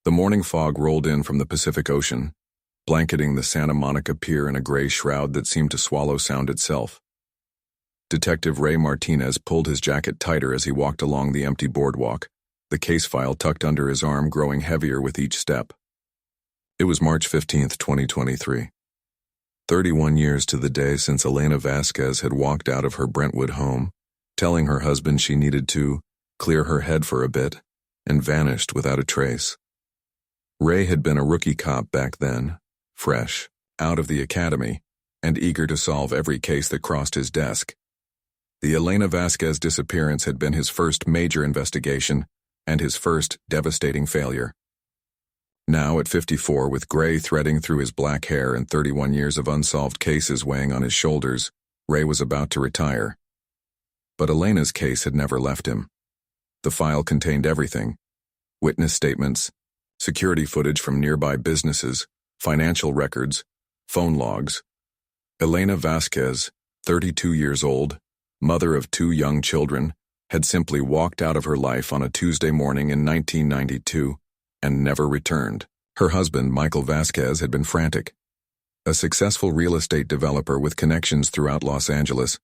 The morning fog rolled in from the Pacific Ocean, blanketing the Santa Monica Pier in a gray shroud that seemed to swallow sound itself. Detective Ray Martinez pulled his jacket tighter as he walked along the empty boardwalk, the case file tucked under his arm growing heavier with each step. It was March 15th, 2023. 31 years to the day since Elena Vasquez had walked out of her Brentwood home, telling her husband she needed to clear her head for a bit, and vanished without a trace. Ray had been a rookie cop back then, fresh, out of the academy, and eager to solve every case that crossed his desk. The Elena Vasquez disappearance had been his first major investigation and his first devastating failure. Now at 54, with gray threading through his black hair and 31 years of unsolved cases weighing on his shoulders, Ray was about to retire. But Elena's case had never left him. The file contained everything: witness statements, security footage from nearby businesses, financial records, phone logs. Elena Vasquez, 32 years old, mother of 2 young children, had simply walked out of her life on a Tuesday morning in 1992 and never returned. Her husband, Michael Vasquez, had been frantic. A successful real estate developer with connections throughout Los Angeles,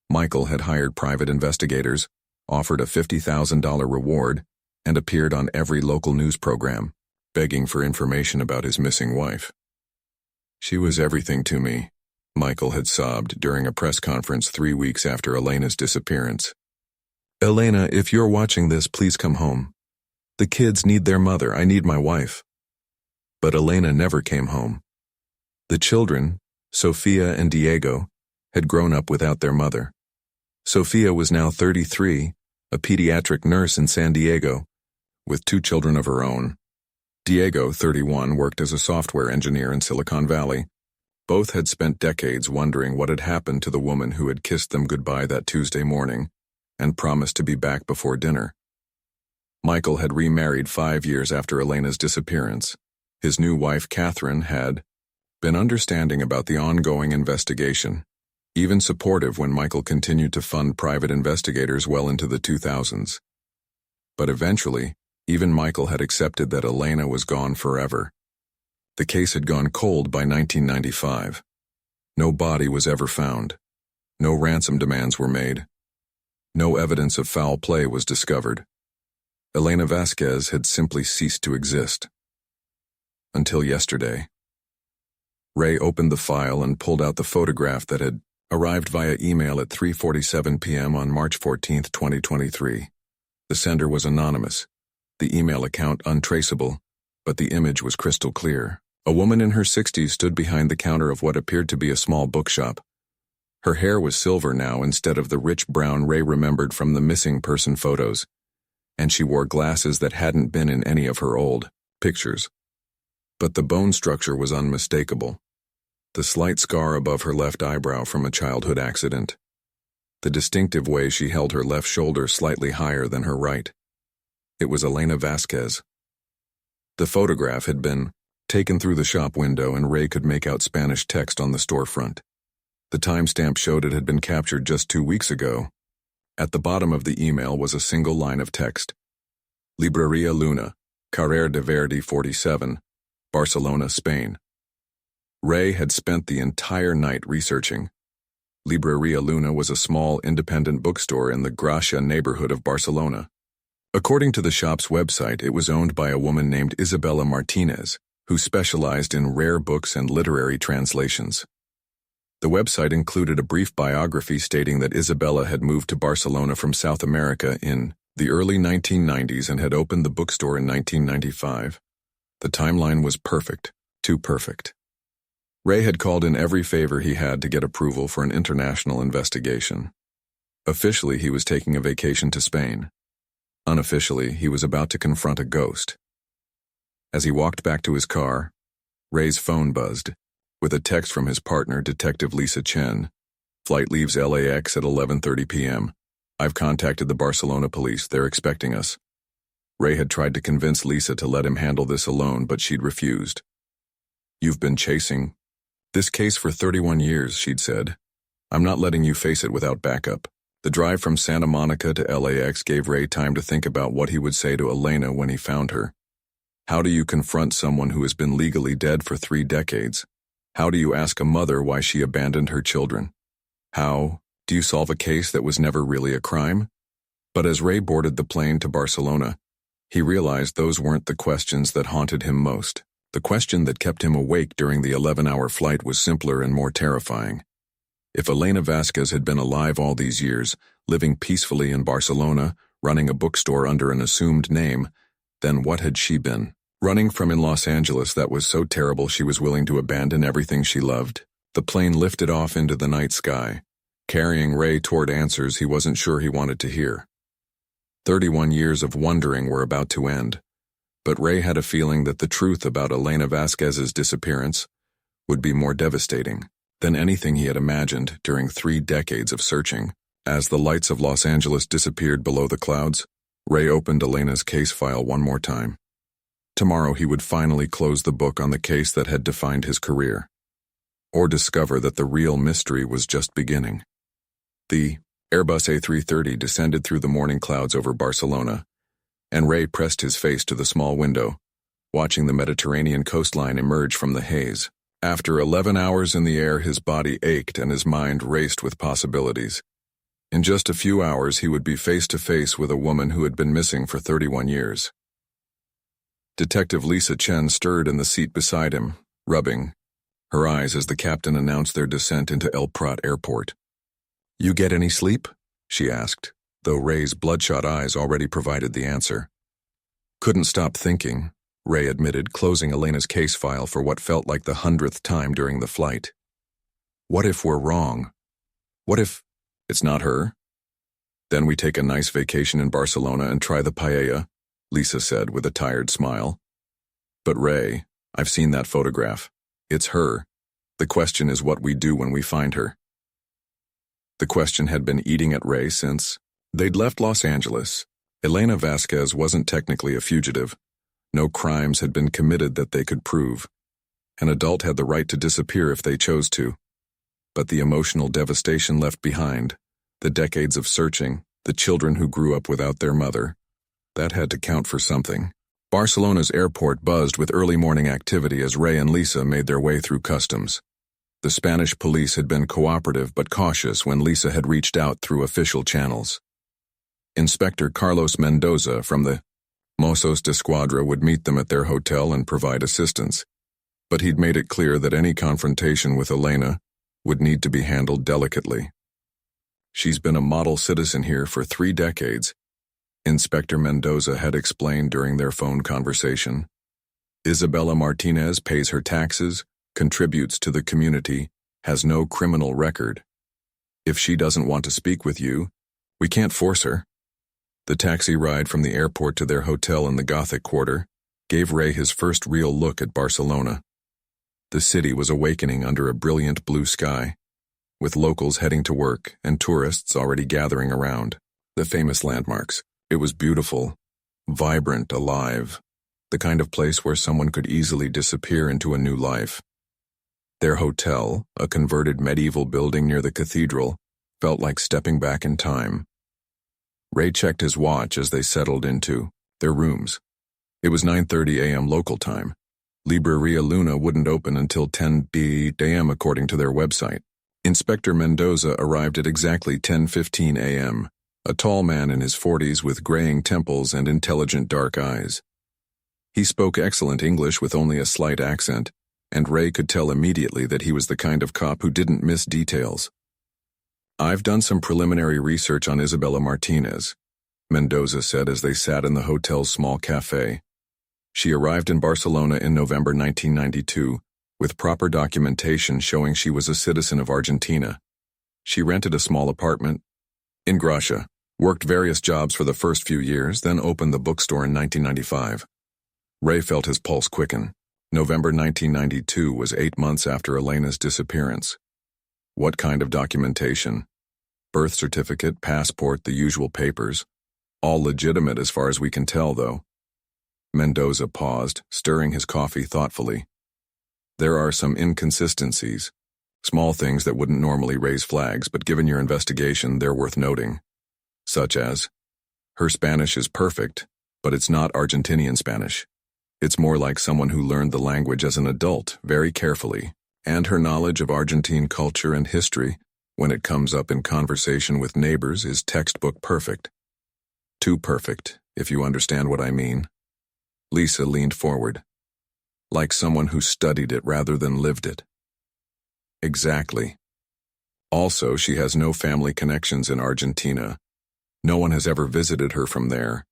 Michael had hired private investigators, offered a $50,000 reward, and appeared on every local news program, begging for information about his missing wife. "She was everything to me," Michael had sobbed during a press conference 3 weeks after Elena's disappearance. "Elena, if you're watching this, please come home. The kids need their mother. I need my wife." But Elena never came home. The children, Sofia and Diego, had grown up without their mother. Sofia was now 33, a pediatric nurse in San Diego, with 2 children of her own. Diego, 31, worked as a software engineer in Silicon Valley. Both had spent decades wondering what had happened to the woman who had kissed them goodbye that Tuesday morning and promised to be back before dinner. Michael had remarried 5 years after Elena's disappearance. His new wife, Catherine, had been understanding about the ongoing investigation, even supportive when Michael continued to fund private investigators well into the 2000s. But eventually, even Michael had accepted that Elena was gone forever. The case had gone cold by 1995. No body was ever found. No ransom demands were made. No evidence of foul play was discovered. Elena Vasquez had simply ceased to exist. Until yesterday. Ray opened the file and pulled out the photograph that had arrived via email at 3:47 p.m. on March 14, 2023. The sender was anonymous, the email account untraceable, but the image was crystal clear. A woman in her 60s stood behind the counter of what appeared to be a small bookshop. Her hair was silver now instead of the rich brown Ray remembered from the missing person photos, and she wore glasses that hadn't been in any of her old pictures. But the bone structure was unmistakable. The slight scar above her left eyebrow from a childhood accident. The distinctive way she held her left shoulder slightly higher than her right. It was Elena Vasquez. The photograph had been taken through the shop window, and Ray could make out Spanish text on the storefront. The timestamp showed it had been captured just 2 weeks ago. At the bottom of the email was a single line of text. Libreria Luna, Carrer de Verdi 47, Barcelona, Spain. Ray had spent the entire night researching. Libreria Luna was a small independent bookstore in the Gracia neighborhood of Barcelona. According to the shop's website, it was owned by a woman named Isabella Martinez, who specialized in rare books and literary translations. The website included a brief biography stating that Isabella had moved to Barcelona from South America in the early 1990s and had opened the bookstore in 1995. The timeline was perfect, too perfect. Ray had called in every favor he had to get approval for an international investigation. Officially, he was taking a vacation to Spain. Unofficially, he was about to confront a ghost. As he walked back to his car, Ray's phone buzzed, with a text from his partner, Detective Lisa Chen. "Flight leaves LAX at 11:30 p.m. I've contacted the Barcelona police. They're expecting us." Ray had tried to convince Lisa to let him handle this alone, but she'd refused. "You've been chasing this case for 31 years, she'd said. "I'm not letting you face it without backup." The drive from Santa Monica to LAX gave Ray time to think about what he would say to Elena when he found her. How do you confront someone who has been legally dead for 3 decades? How do you ask a mother why she abandoned her children? How do you solve a case that was never really a crime? But as Ray boarded the plane to Barcelona, he realized those weren't the questions that haunted him most. The question that kept him awake during the 11-hour flight was simpler and more terrifying. If Elena Vasquez had been alive all these years, living peacefully in Barcelona, running a bookstore under an assumed name, then what had she been? Running from in Los Angeles that was so terrible she was willing to abandon everything she loved. The plane lifted off into the night sky, carrying Ray toward answers he wasn't sure he wanted to hear. 31 years of wondering were about to end, but Ray had a feeling that the truth about Elena Vasquez's disappearance would be more devastating than anything he had imagined during 3 decades of searching. As the lights of Los Angeles disappeared below the clouds, Ray opened Elena's case file one more time. Tomorrow he would finally close the book on the case that had defined his career, or discover that the real mystery was just beginning. The Airbus A330 descended through the morning clouds over Barcelona, and Ray pressed his face to the small window, watching the Mediterranean coastline emerge from the haze. After 11 hours in the air, his body ached and his mind raced with possibilities. In just a few hours, he would be face to face with a woman who had been missing for 31 years. Detective Lisa Chen stirred in the seat beside him, rubbing her eyes as the captain announced their descent into El Prat Airport. "You get any sleep?" she asked, though Ray's bloodshot eyes already provided the answer. "Couldn't stop thinking," Ray admitted, closing Elena's case file for what felt like the 100th time during the flight. "What if we're wrong? What if it's not her? Then we take a nice vacation in Barcelona and try the paella," Lisa said with a tired smile. "But Ray, I've seen that photograph. It's her. The question is what we do when we find her." The question had been eating at Ray since they'd left Los Angeles. Elena Vasquez wasn't technically a fugitive. No crimes had been committed that they could prove. An adult had the right to disappear if they chose to. But the emotional devastation left behind, the decades of searching, the children who grew up without their mother, that had to count for something. Barcelona's airport buzzed with early morning activity as Ray and Lisa made their way through customs. The Spanish police had been cooperative but cautious when Lisa had reached out through official channels. Inspector Carlos Mendoza from the Mossos d'Esquadra would meet them at their hotel and provide assistance, but he'd made it clear that any confrontation with Elena would need to be handled delicately. "She's been a model citizen here for 3 decades, Inspector Mendoza had explained during their phone conversation. "Isabella Martinez pays her taxes, contributes to the community, has no criminal record. If she doesn't want to speak with you, we can't force her." The taxi ride from the airport to their hotel in the Gothic Quarter gave Ray his first real look at Barcelona. The city was awakening under a brilliant blue sky, with locals heading to work and tourists already gathering around the famous landmarks. It was beautiful, vibrant, alive, the kind of place where someone could easily disappear into a new life. Their hotel, a converted medieval building near the cathedral, felt like stepping back in time. Ray checked his watch as they settled into their rooms. It was 9:30 a.m. local time. Libreria Luna wouldn't open until 10 p.m. according to their website. Inspector Mendoza arrived at exactly 10:15 a.m., a tall man in his 40s with graying temples and intelligent dark eyes. He spoke excellent English with only a slight accent, and Ray could tell immediately that he was the kind of cop who didn't miss details. "I've done some preliminary research on Isabella Martinez," Mendoza said as they sat in the hotel's small cafe. "She arrived in Barcelona in November 1992, with proper documentation showing she was a citizen of Argentina. She rented a small apartment in Gracia, worked various jobs for the first few years, then opened the bookstore in 1995. Ray felt his pulse quicken. November 1992 was 8 months after Elena's disappearance. What kind of documentation? Birth certificate, passport, the usual papers. All legitimate as far as we can tell, though. Mendoza paused, stirring his coffee thoughtfully. There are some inconsistencies. Small things that wouldn't normally raise flags, but given your investigation, they're worth noting. Such as, her Spanish is perfect, but it's not Argentinian Spanish. It's more like someone who learned the language as an adult, very carefully, and her knowledge of Argentine culture and history, when it comes up in conversation with neighbors, is textbook perfect. Too perfect, if you understand what I mean. Lisa leaned forward, like someone who studied it rather than lived it. Exactly. Also, she has no family connections in Argentina. No one has ever visited her from there.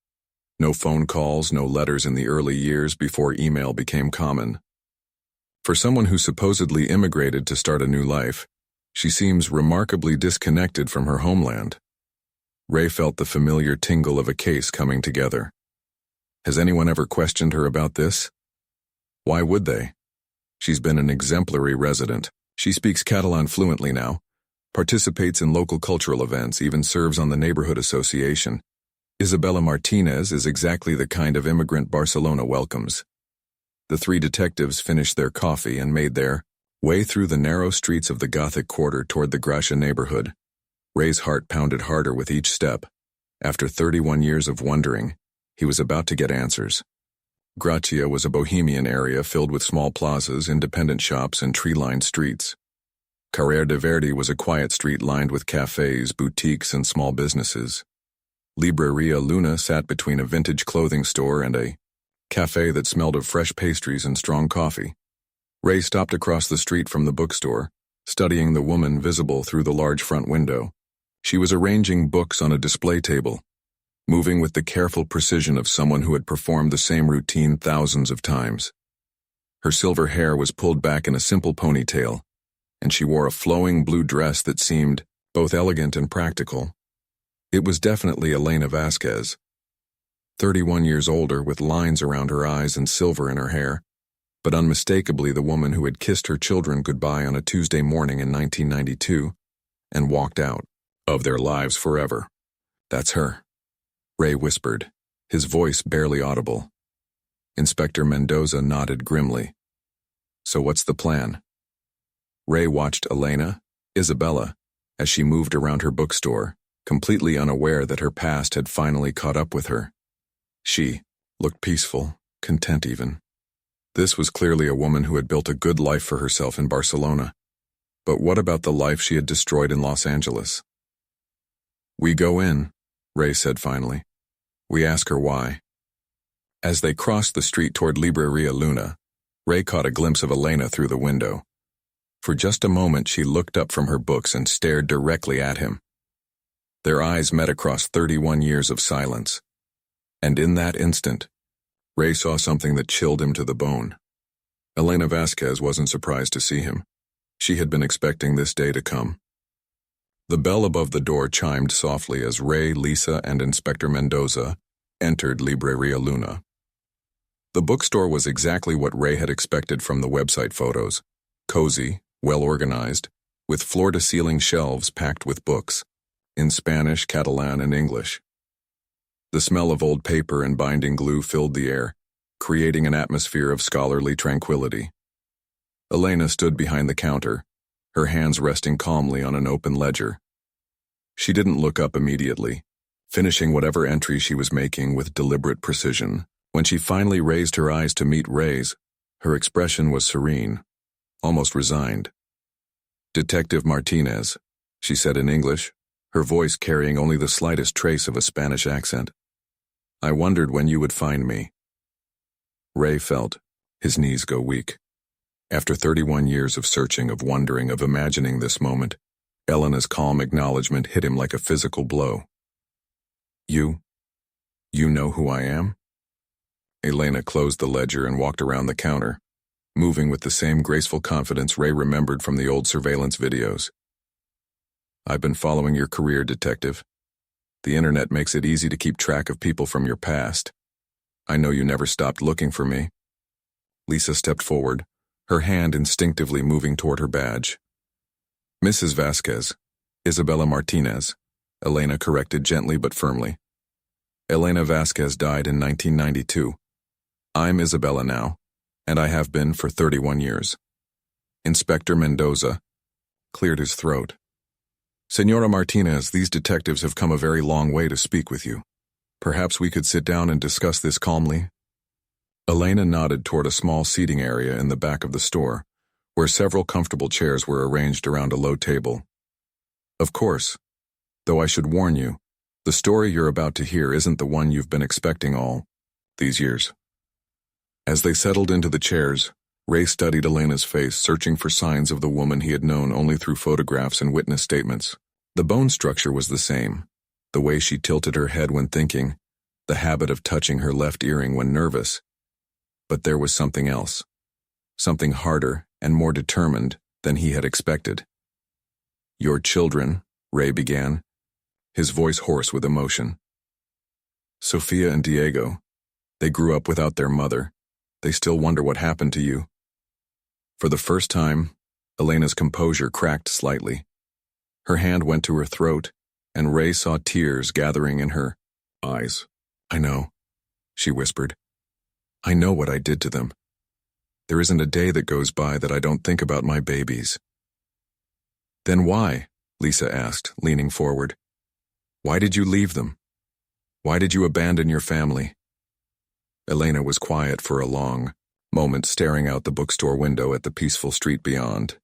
No phone calls, no letters in the early years before email became common. For someone who supposedly immigrated to start a new life, she seems remarkably disconnected from her homeland. Ray felt the familiar tingle of a case coming together. Has anyone ever questioned her about this? Why would they? She's been an exemplary resident. She speaks Catalan fluently now, participates in local cultural events, even serves on the neighborhood association. Isabella Martinez is exactly the kind of immigrant Barcelona welcomes. The three detectives finished their coffee and made their way through the narrow streets of the Gothic quarter toward the Gracia neighborhood. Ray's heart pounded harder with each step. After 31 years of wondering, he was about to get answers. Gracia was a bohemian area filled with small plazas, independent shops, and tree-lined streets. Carrer de Verdi was a quiet street lined with cafes, boutiques, and small businesses. Libreria Luna sat between a vintage clothing store and a cafe that smelled of fresh pastries and strong coffee. Ray stopped across the street from the bookstore, studying the woman visible through the large front window. She was arranging books on a display table, moving with the careful precision of someone who had performed the same routine thousands of times. Her silver hair was pulled back in a simple ponytail, and she wore a flowing blue dress that seemed both elegant and practical. It was definitely Elena Vasquez, 31 years older, with lines around her eyes and silver in her hair, but unmistakably the woman who had kissed her children goodbye on a Tuesday morning in 1992 and walked out of their lives forever. That's her, Ray whispered, his voice barely audible. Inspector Mendoza nodded grimly. So what's the plan? Ray watched Elena, Isabella, as she moved around her bookstore, completely unaware that her past had finally caught up with her. She looked peaceful, content even. This was clearly a woman who had built a good life for herself in Barcelona. But what about the life she had destroyed in Los Angeles? We go in, Ray said finally. We ask her why. As they crossed the street toward Libreria Luna, Ray caught a glimpse of Elena through the window. For just a moment she looked up from her books and stared directly at him. Their eyes met across 31 years of silence. And in that instant, Ray saw something that chilled him to the bone. Elena Vasquez wasn't surprised to see him. She had been expecting this day to come. The bell above the door chimed softly as Ray, Lisa, and Inspector Mendoza entered Libreria Luna. The bookstore was exactly what Ray had expected from the website photos. Cozy, well-organized, with floor-to-ceiling shelves packed with books, in Spanish, Catalan, and English. The smell of old paper and binding glue filled the air, creating an atmosphere of scholarly tranquility. Elena stood behind the counter, her hands resting calmly on an open ledger. She didn't look up immediately, finishing whatever entry she was making with deliberate precision. When she finally raised her eyes to meet Ray's, her expression was serene, almost resigned. Detective Martinez, she said in English, her voice carrying only the slightest trace of a Spanish accent. I wondered when you would find me. Ray felt his knees go weak. After 31 years of searching, of wondering, of imagining this moment, Elena's calm acknowledgement hit him like a physical blow. You know who I am? Elena closed the ledger and walked around the counter, moving with the same graceful confidence Ray remembered from the old surveillance videos. I've been following your career, detective. The internet makes it easy to keep track of people from your past. I know you never stopped looking for me. Lisa stepped forward, her hand instinctively moving toward her badge. Mrs. Vasquez, Isabella Martinez, Elena corrected gently but firmly. Elena Vasquez died in 1992. I'm Isabella now, and I have been for 31 years. Inspector Mendoza cleared his throat. Senora Martinez, these detectives have come a very long way to speak with you. Perhaps we could sit down and discuss this calmly. Elena nodded toward a small seating area in the back of the store, where several comfortable chairs were arranged around a low table. Of course, though I should warn you, the story you're about to hear isn't the one you've been expecting all these years. As they settled into the chairs, Ray studied Elena's face, searching for signs of the woman he had known only through photographs and witness statements. The bone structure was the same, the way she tilted her head when thinking, the habit of touching her left earring when nervous. But there was something else, something harder and more determined than he had expected. "Your children," Ray began, his voice hoarse with emotion. "Sofia and Diego, they grew up without their mother. They still wonder what happened to you." For the first time, Elena's composure cracked slightly. Her hand went to her throat, and Ray saw tears gathering in her eyes. "I know," she whispered. "I know what I did to them. There isn't a day that goes by that I don't think about my babies." "Then why?" Lisa asked, leaning forward. "Why did you leave them? Why did you abandon your family?" Elena was quiet for a long moment, staring out the bookstore window at the peaceful street beyond.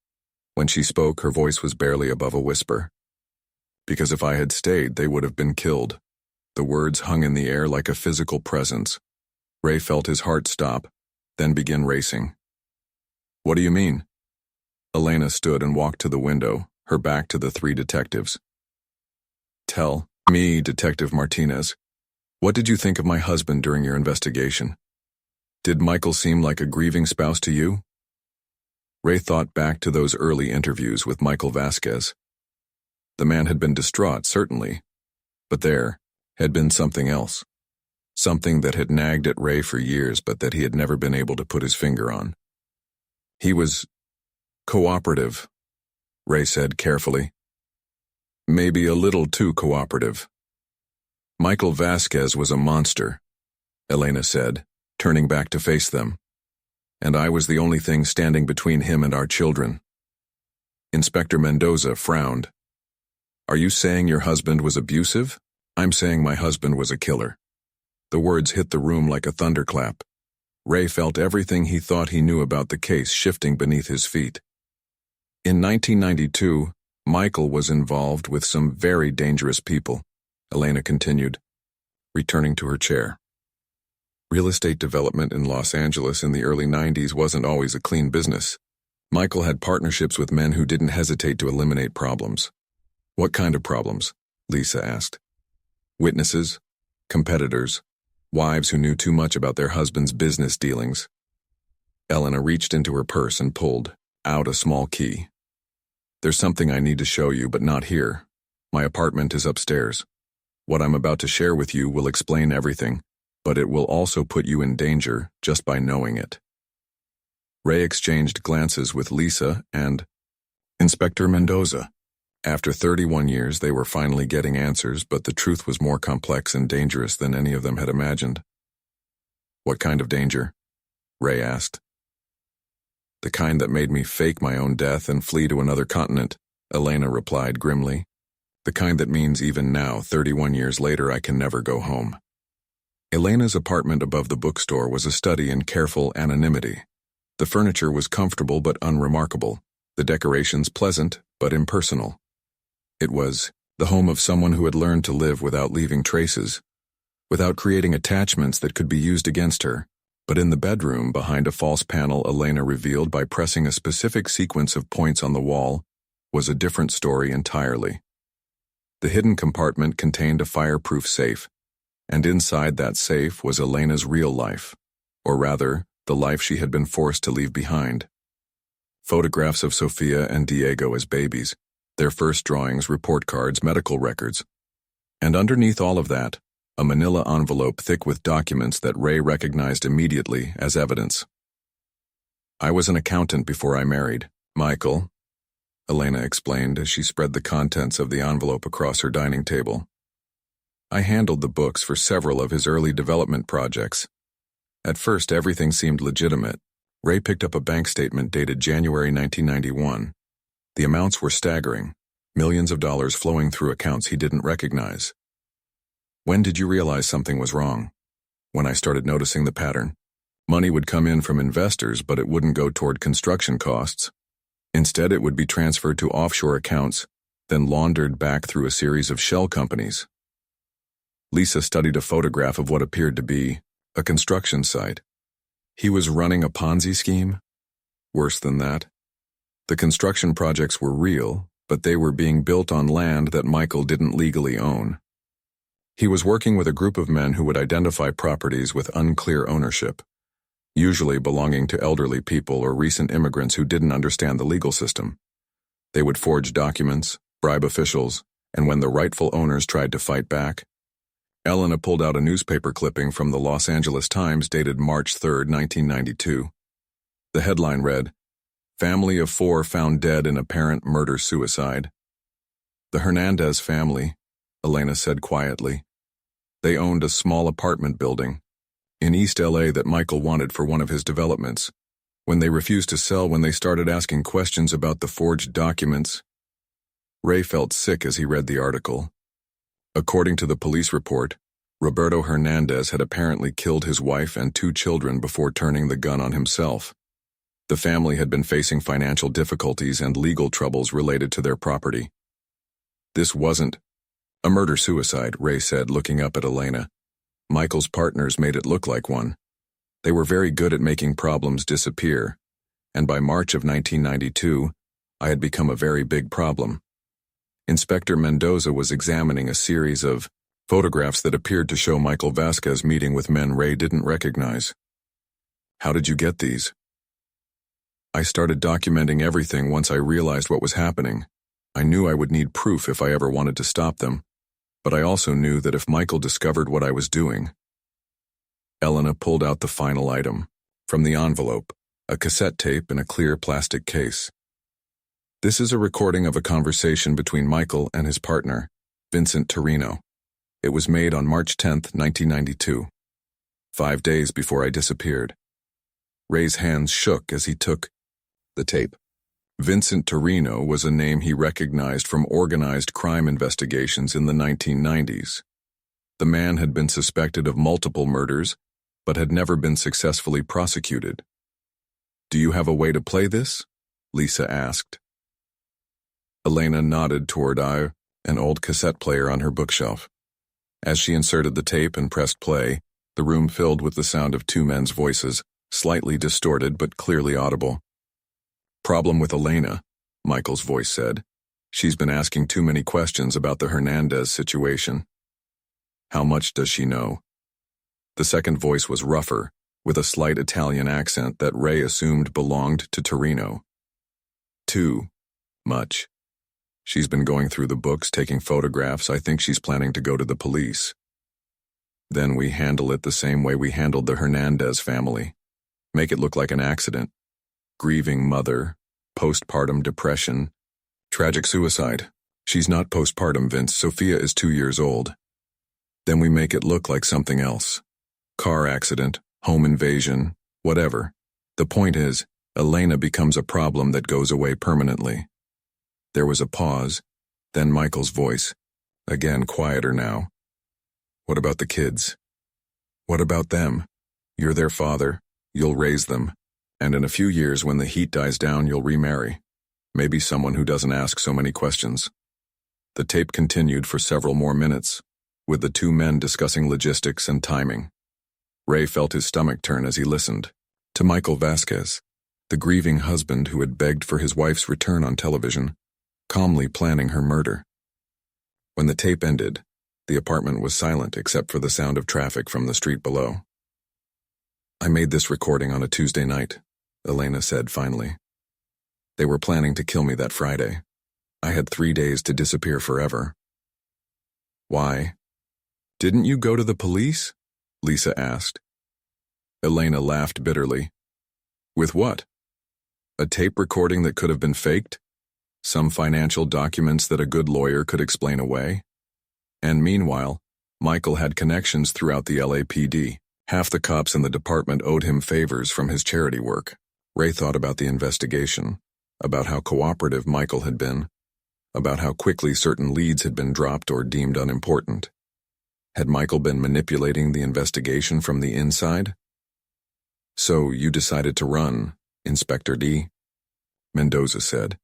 When she spoke, her voice was barely above a whisper. "Because if I had stayed, they would have been killed." The words hung in the air like a physical presence. Ray felt his heart stop, then begin racing. "What do you mean?" Elena stood and walked to the window, her back to the three detectives. "Tell me, Detective Martinez, what did you think of my husband during your investigation? Did Michael seem like a grieving spouse to you?" Ray thought back to those early interviews with Michael Vasquez. The man had been distraught, certainly, but there had been something else. Something that had nagged at Ray for years, but that he had never been able to put his finger on. "He was cooperative," Ray said carefully. "Maybe a little too cooperative." "Michael Vasquez was a monster," Elena said, turning back to face them. "And I was the only thing standing between him and our children." Inspector Mendoza frowned. "Are you saying your husband was abusive?" "I'm saying my husband was a killer." The words hit the room like a thunderclap. Ray felt everything he thought he knew about the case shifting beneath his feet. "In 1992, Michael was involved with some very dangerous people," Elena continued, returning to her chair. "Real estate development in Los Angeles in the early 90s wasn't always a clean business. Michael had partnerships with men who didn't hesitate to eliminate problems." "What kind of problems?" Lisa asked. "Witnesses, competitors, wives who knew too much about their husbands' business dealings." Elena reached into her purse and pulled out a small key. "There's something I need to show you, but not here. My apartment is upstairs. What I'm about to share with you will explain everything, but it will also put you in danger just by knowing it." Ray exchanged glances with Lisa and Inspector Mendoza. After 31 years, they were finally getting answers, but the truth was more complex and dangerous than any of them had imagined. "What kind of danger?" Ray asked. "The kind that made me fake my own death and flee to another continent," Elena replied grimly. "The kind that means even now, 31 years later, I can never go home." Elena's apartment above the bookstore was a study in careful anonymity. The furniture was comfortable but unremarkable, the decorations pleasant but impersonal. It was the home of someone who had learned to live without leaving traces, without creating attachments that could be used against her. But in the bedroom, behind a false panel Elena revealed by pressing a specific sequence of points on the wall, was a different story entirely. The hidden compartment contained a fireproof safe, and inside that safe was Elena's real life, or rather, the life she had been forced to leave behind. Photographs of Sofia and Diego as babies, their first drawings, report cards, medical records. And underneath all of that, a manila envelope thick with documents that Ray recognized immediately as evidence. "I was an accountant before I married Michael," Elena explained as she spread the contents of the envelope across her dining table. "I handled the books for several of his early development projects. At first, everything seemed legitimate." Ray picked up a bank statement dated January 1991. The amounts were staggering, millions of dollars flowing through accounts he didn't recognize. "When did you realize something was wrong?" "When I started noticing the pattern. Money would come in from investors, but it wouldn't go toward construction costs. Instead, it would be transferred to offshore accounts, then laundered back through a series of shell companies. Lisa studied a photograph of what appeared to be a construction site. He was running a Ponzi scheme? Worse than that. The construction projects were real, but they were being built on land that Michael didn't legally own. He was working with a group of men who would identify properties with unclear ownership, usually belonging to elderly people or recent immigrants who didn't understand the legal system. They would forge documents, bribe officials, and when the rightful owners tried to fight back, Elena pulled out a newspaper clipping from the Los Angeles Times dated March 3, 1992. The headline read, "Family of 4 found dead in apparent murder-suicide." The Hernandez family, Elena said quietly. They owned a small apartment building in East LA that Michael wanted for one of his developments. When they refused to sell, when they started asking questions about the forged documents, Ray felt sick as he read the article. According to the police report, Roberto Hernandez had apparently killed his wife and 2 children before turning the gun on himself. The family had been facing financial difficulties and legal troubles related to their property. This wasn't a murder-suicide, Ray said, looking up at Elena. Michael's partners made it look like one. They were very good at making problems disappear, and by March of 1992, I had become a very big problem. Inspector Mendoza was examining a series of photographs that appeared to show Michael Vasquez meeting with men Ray didn't recognize. "How did you get these?" "I started documenting everything once I realized what was happening. I knew I would need proof if I ever wanted to stop them, but I also knew that if Michael discovered what I was doing." Elena pulled out the final item from the envelope, a cassette tape in a clear plastic case. "This is a recording of a conversation between Michael and his partner, Vincent Torino. It was made on March 10, 1992, 5 days before I disappeared." Ray's hands shook as he took the tape. Vincent Torino was a name he recognized from organized crime investigations in the 1990s. The man had been suspected of multiple murders, but had never been successfully prosecuted. "Do you have a way to play this?" Lisa asked. Elena nodded toward an old cassette player on her bookshelf. As she inserted the tape and pressed play, the room filled with the sound of 2 men's voices, slightly distorted but clearly audible. "Problem with Elena," Michael's voice said. "She's been asking too many questions about the Hernandez situation." "How much does she know?" The second voice was rougher, with a slight Italian accent that Ray assumed belonged to Torino. "Too much. She's been going through the books, taking photographs. I think she's planning to go to the police. Then we handle it the same way we handled the Hernandez family. Make it look like an accident. Grieving mother, postpartum depression, tragic suicide. She's not postpartum, Vince. Sophia is 2 years old. Then we make it look like something else. Car accident, home invasion, whatever. The point is, Elena becomes a problem that goes away permanently." There was a pause, then Michael's voice, again quieter now. "What about the kids?" "What about them? You're their father, you'll raise them, and in a few years when the heat dies down you'll remarry. Maybe someone who doesn't ask so many questions." The tape continued for several more minutes, with the 2 men discussing logistics and timing. Ray felt his stomach turn as he listened to Michael Vasquez, the grieving husband who had begged for his wife's return on television, calmly planning her murder. When the tape ended, the apartment was silent except for the sound of traffic from the street below. "I made this recording on a Tuesday night," Elena said finally. "They were planning to kill me that Friday. I had 3 days to disappear forever." "Why? Didn't you go to the police?" Lisa asked. Elena laughed bitterly. "With what? A tape recording that could have been faked? Some financial documents that a good lawyer could explain away? And meanwhile, Michael had connections throughout the LAPD. Half the cops in the department owed him favors from his charity work." Ray thought about the investigation, about how cooperative Michael had been, about how quickly certain leads had been dropped or deemed unimportant. Had Michael been manipulating the investigation from the inside? So you decided to run, Inspector D? Mendoza said.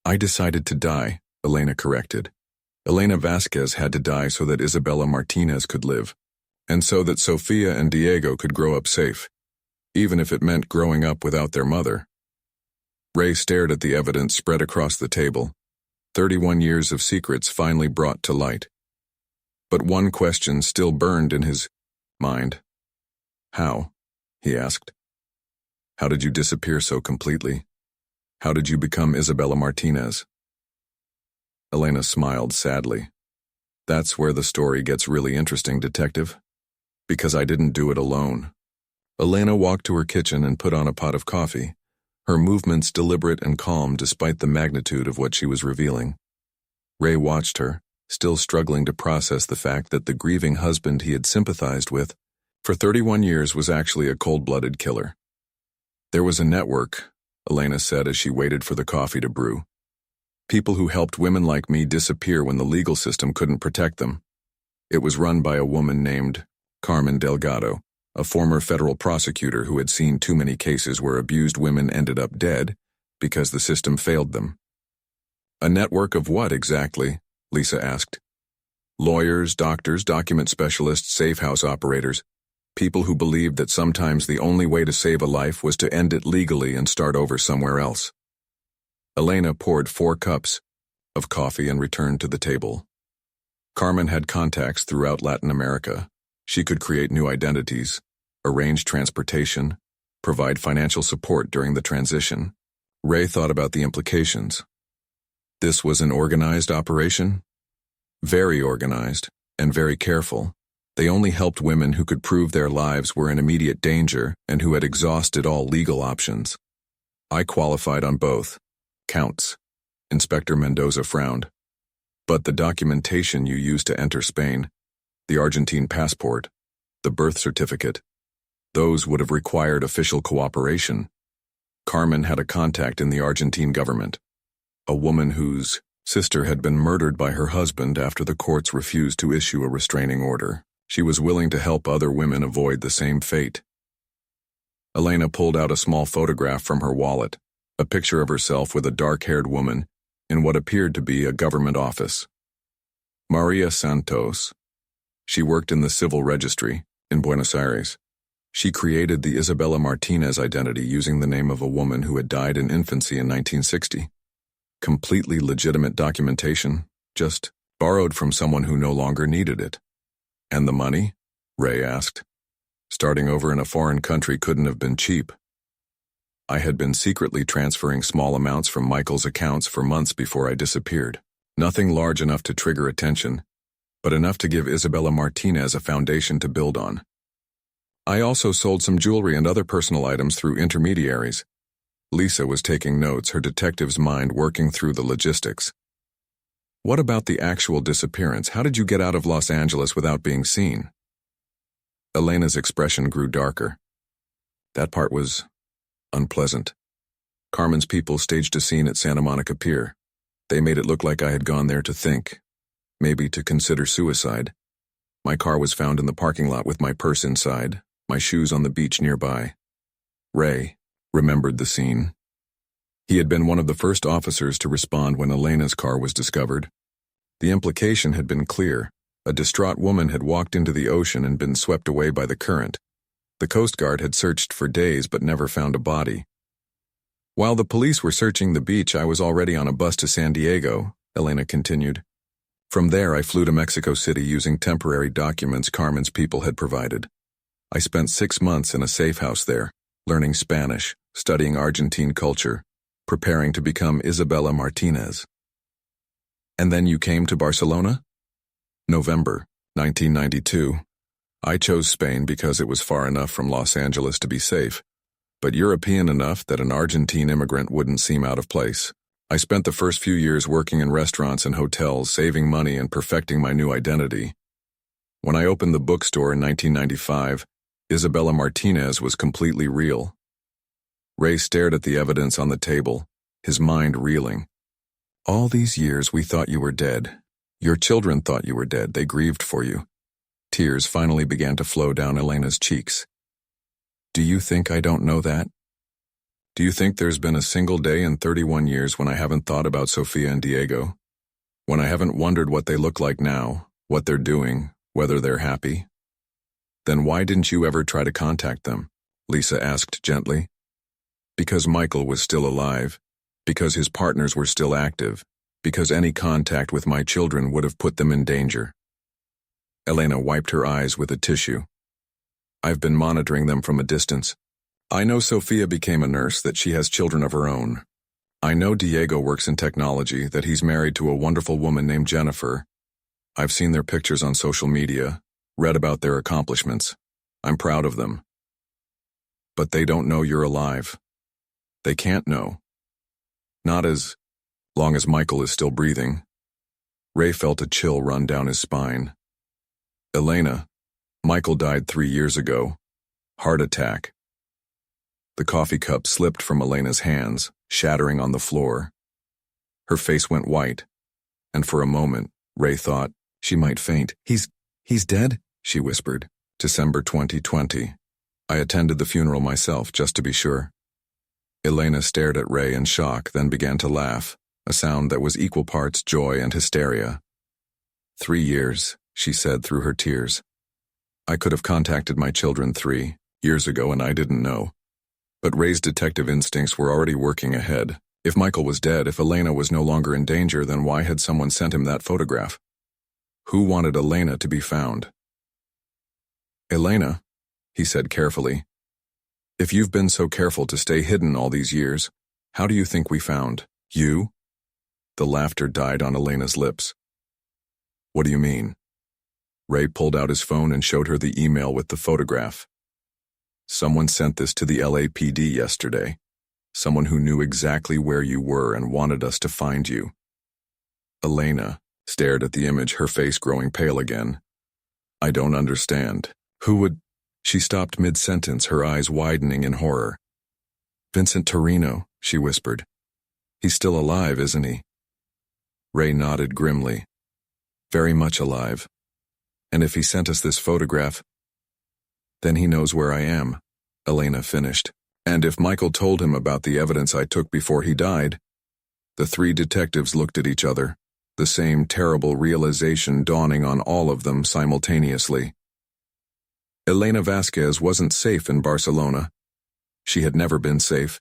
I decided to die, Elena corrected. Elena Vasquez had to die so that Isabella Martinez could live, and so that Sofia and Diego could grow up safe, even if it meant growing up without their mother. Ray stared at the evidence spread across the table, 31 years of secrets finally brought to light. But one question still burned in his mind. How? He asked. How did you disappear so completely? How did you become Isabella Martinez? Elena smiled sadly. That's where the story gets really interesting, Detective. Because I didn't do it alone. Elena walked to her kitchen and put on a pot of coffee, her movements deliberate and calm despite the magnitude of what she was revealing. Ray watched her, still struggling to process the fact that the grieving husband he had sympathized with for 31 years was actually a cold-blooded killer. There was a network, Elena said as she waited for the coffee to brew. People who helped women like me disappear when the legal system couldn't protect them. It was run by a woman named Carmen Delgado, a former federal prosecutor who had seen too many cases where abused women ended up dead because the system failed them. A network of what exactly? Lisa asked. Lawyers, doctors, document specialists, safe house operators, people who believed that sometimes the only way to save a life was to end it legally and start over somewhere else. Elena poured 4 cups of coffee and returned to the table. Carmen had contacts throughout Latin America. She could create new identities, arrange transportation, provide financial support during the transition. Ray thought about the implications. This was an organized operation? Very organized, and very careful. They only helped women who could prove their lives were in immediate danger and who had exhausted all legal options. I qualified on both counts. Inspector Mendoza frowned. But the documentation you used to enter Spain, the Argentine passport, the birth certificate, those would have required official cooperation. Carmen had a contact in the Argentine government, a woman whose sister had been murdered by her husband after the courts refused to issue a restraining order. She was willing to help other women avoid the same fate. Elena pulled out a small photograph from her wallet, a picture of herself with a dark-haired woman in what appeared to be a government office. Maria Santos. She worked in the civil registry in Buenos Aires. She created the Isabella Martinez identity using the name of a woman who had died in infancy in 1960. Completely legitimate documentation, just borrowed from someone who no longer needed it. And the money? Ray asked. Starting over in a foreign country couldn't have been cheap. I had been secretly transferring small amounts from Michael's accounts for months before I disappeared. Nothing large enough to trigger attention, but enough to give Isabella Martinez a foundation to build on. I also sold some jewelry and other personal items through intermediaries. Lisa was taking notes, her detective's mind working through the logistics. What about the actual disappearance? How did you get out of Los Angeles without being seen? Elena's expression grew darker. That part was unpleasant. Carmen's people staged a scene at Santa Monica Pier. They made it look like I had gone there to think, maybe to consider suicide. My car was found in the parking lot with my purse inside, my shoes on the beach nearby. Ray remembered the scene. He had been one of the first officers to respond when Elena's car was discovered. The implication had been clear. A distraught woman had walked into the ocean and been swept away by the current. The Coast Guard had searched for days but never found a body. While the police were searching the beach, I was already on a bus to San Diego, Elena continued. From there, I flew to Mexico City using temporary documents Carmen's people had provided. I spent 6 months in a safe house there, learning Spanish, studying Argentine culture, preparing to become Isabella Martinez. And then you came to Barcelona? November 1992. I chose Spain because it was far enough from Los Angeles to be safe, but European enough that an Argentine immigrant wouldn't seem out of place. I spent the first few years working in restaurants and hotels, saving money and perfecting my new identity. When I opened the bookstore in 1995, Isabella Martinez was completely real. Ray stared at the evidence on the table, his mind reeling. All these years we thought you were dead. Your children thought you were dead. They grieved for you. Tears finally began to flow down Elena's cheeks. Do you think I don't know that? Do you think there's been a single day in 31 years when I haven't thought about Sophia and Diego? When I haven't wondered what they look like now, what they're doing, whether they're happy? Then why didn't you ever try to contact them? Lisa asked gently. Because Michael was still alive, because his partners were still active, because any contact with my children would have put them in danger. Elena wiped her eyes with a tissue. I've been monitoring them from a distance. I know Sophia became a nurse, that she has children of her own. I know Diego works in technology, that he's married to a wonderful woman named Jennifer. I've seen their pictures on social media, read about their accomplishments. I'm proud of them. But they don't know you're alive. They can't know. Not as long as Michael is still breathing. Ray felt a chill run down his spine. Elena, Michael died 3 years ago. Heart attack. The coffee cup slipped from Elena's hands, shattering on the floor. Her face went white, and for a moment, Ray thought she might faint. He's dead? She whispered. December 2020. I attended the funeral myself, just to be sure. Elena stared at Ray in shock, then began to laugh, a sound that was equal parts joy and hysteria. 3 years, she said through her tears. I could have contacted my children 3 years ago and I didn't know. But Ray's detective instincts were already working ahead. If Michael was dead, if Elena was no longer in danger, then why had someone sent him that photograph? Who wanted Elena to be found? Elena, he said carefully, if you've been so careful to stay hidden all these years, how do you think we found you? The laughter died on Elena's lips. What do you mean? Ray pulled out his phone and showed her the email with the photograph. Someone sent this to the LAPD yesterday. Someone who knew exactly where you were and wanted us to find you. Elena stared at the image, her face growing pale again. I don't understand. Who would... She stopped mid-sentence, her eyes widening in horror. Vincent Torino, she whispered. He's still alive, isn't he? Ray nodded grimly. Very much alive. And if he sent us this photograph, then he knows where I am, Elena finished. And if Michael told him about the evidence I took before he died... The 3 detectives looked at each other, the same terrible realization dawning on all of them simultaneously. Elena Vasquez wasn't safe in Barcelona. She had never been safe,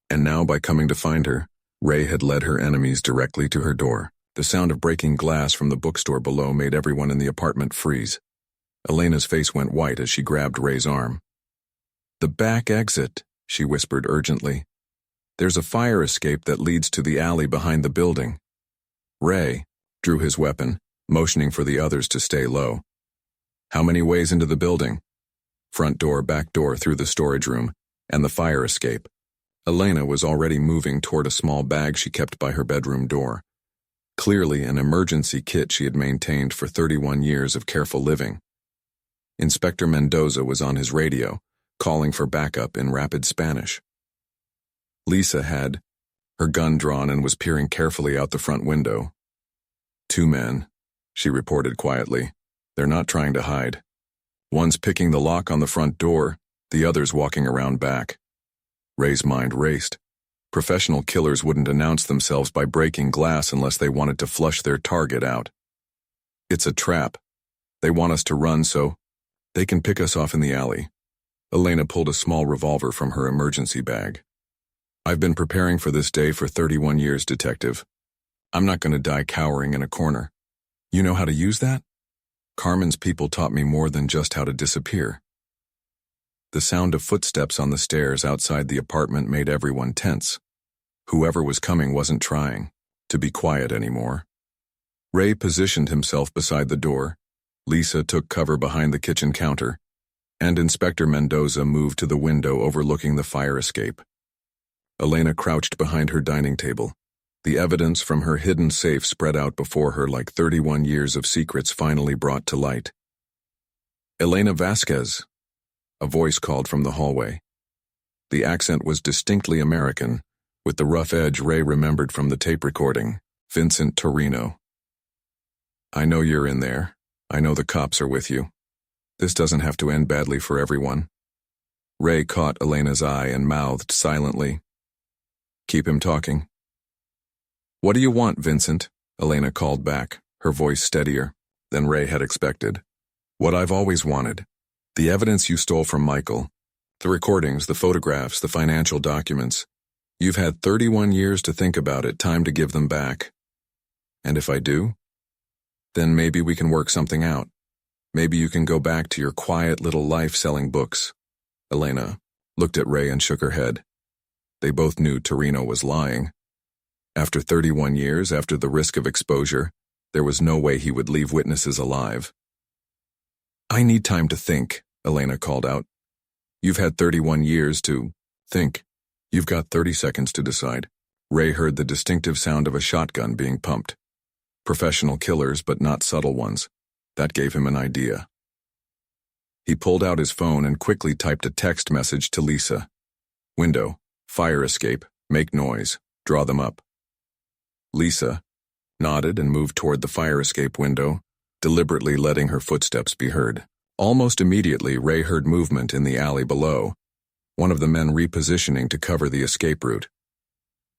and now by coming to find her, Ray had led her enemies directly to her door. The sound of breaking glass from the bookstore below made everyone in the apartment freeze. Elena's face went white as she grabbed Ray's arm. The back exit, she whispered urgently. There's a fire escape that leads to the alley behind the building. Ray drew his weapon, motioning for the others to stay low. How many ways into the building? Front door, back door, through the storage room, and the fire escape. Elena was already moving toward a small bag she kept by her bedroom door. Clearly an emergency kit she had maintained for 31 years of careful living. Inspector Mendoza was on his radio, calling for backup in rapid Spanish. Lisa had her gun drawn and was peering carefully out the front window. 2 men, she reported quietly. They're not trying to hide. One's picking the lock on the front door, the other's walking around back. Ray's mind raced. Professional killers wouldn't announce themselves by breaking glass unless they wanted to flush their target out. It's a trap. They want us to run so they can pick us off in the alley. Elena pulled a small revolver from her emergency bag. I've been preparing for this day for 31 years, detective. I'm not going to die cowering in a corner. You know how to use that? Carmen's people taught me more than just how to disappear. The sound of footsteps on the stairs outside the apartment made everyone tense. Whoever was coming wasn't trying to be quiet anymore. Ray positioned himself beside the door. Lisa took cover behind the kitchen counter, and Inspector Mendoza moved to the window overlooking the fire escape. Elena crouched behind her dining table. The evidence from her hidden safe spread out before her like 31 years of secrets finally brought to light. Elena Vasquez, a voice called from the hallway. The accent was distinctly American, with the rough edge Ray remembered from the tape recording. Vincent Torino. I know you're in there. I know the cops are with you. This doesn't have to end badly for everyone. Ray caught Elena's eye and mouthed silently. "Keep him talking." "What do you want, Vincent?" Elena called back, her voice steadier than Ray had expected. "What I've always wanted. The evidence you stole from Michael. The recordings, the photographs, the financial documents. You've had 31 years to think about it, time to give them back. And if I do, then maybe we can work something out. Maybe you can go back to your quiet little life selling books." Elena looked at Ray and shook her head. They both knew Torino was lying. After 31 years, after the risk of exposure, there was no way he would leave witnesses alive. "I need time to think," Elena called out. "You've had 31 years to think. You've got 30 seconds to decide." Ray heard the distinctive sound of a shotgun being pumped. Professional killers, but not subtle ones. That gave him an idea. He pulled out his phone and quickly typed a text message to Lisa. "Window, fire escape, make noise, draw them up." Lisa nodded and moved toward the fire escape window, deliberately letting her footsteps be heard. Almost immediately, Ray heard movement in the alley below, one of the men repositioning to cover the escape route.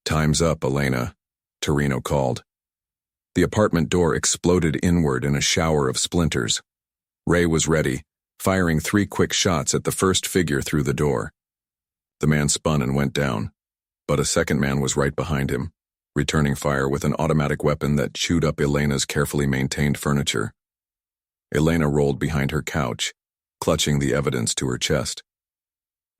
"Time's up, Elena," Torino called. The apartment door exploded inward in a shower of splinters. Ray was ready, firing 3 quick shots at the first figure through the door. The man spun and went down, but a second man was right behind him, returning fire with an automatic weapon that chewed up Elena's carefully maintained furniture. Elena rolled behind her couch, clutching the evidence to her chest.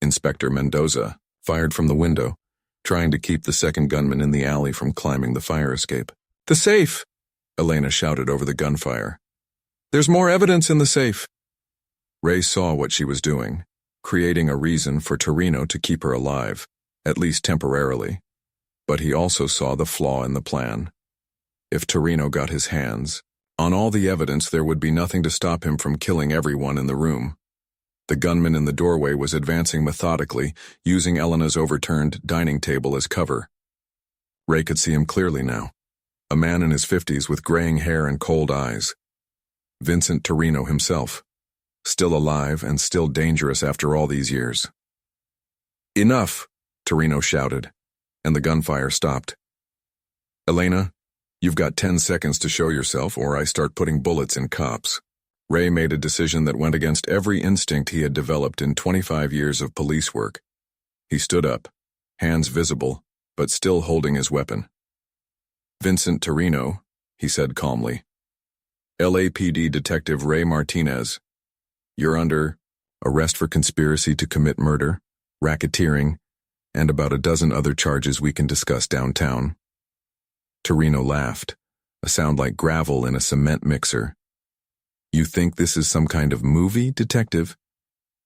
Inspector Mendoza fired from the window, trying to keep the second gunman in the alley from climbing the fire escape. "The safe!" Elena shouted over the gunfire. "There's more evidence in the safe." Ray saw what she was doing, creating a reason for Torino to keep her alive, at least temporarily. But he also saw the flaw in the plan. If Torino got his hands on all the evidence, there would be nothing to stop him from killing everyone in the room. The gunman in the doorway was advancing methodically, using Elena's overturned dining table as cover. Ray could see him clearly now. A man in his 50s with graying hair and cold eyes. Vincent Torino himself. Still alive and still dangerous after all these years. "Enough!" Torino shouted, and the gunfire stopped. "Elena, you've got 10 seconds to show yourself, or I start putting bullets in cops." Ray made a decision that went against every instinct he had developed in 25 years of police work. He stood up, hands visible, but still holding his weapon. "Vincent Torino," he said calmly. "LAPD Detective Ray Martinez. You're under arrest for conspiracy to commit murder, racketeering, and about a dozen other charges we can discuss downtown." Torino laughed, a sound like gravel in a cement mixer. "You think this is some kind of movie, detective?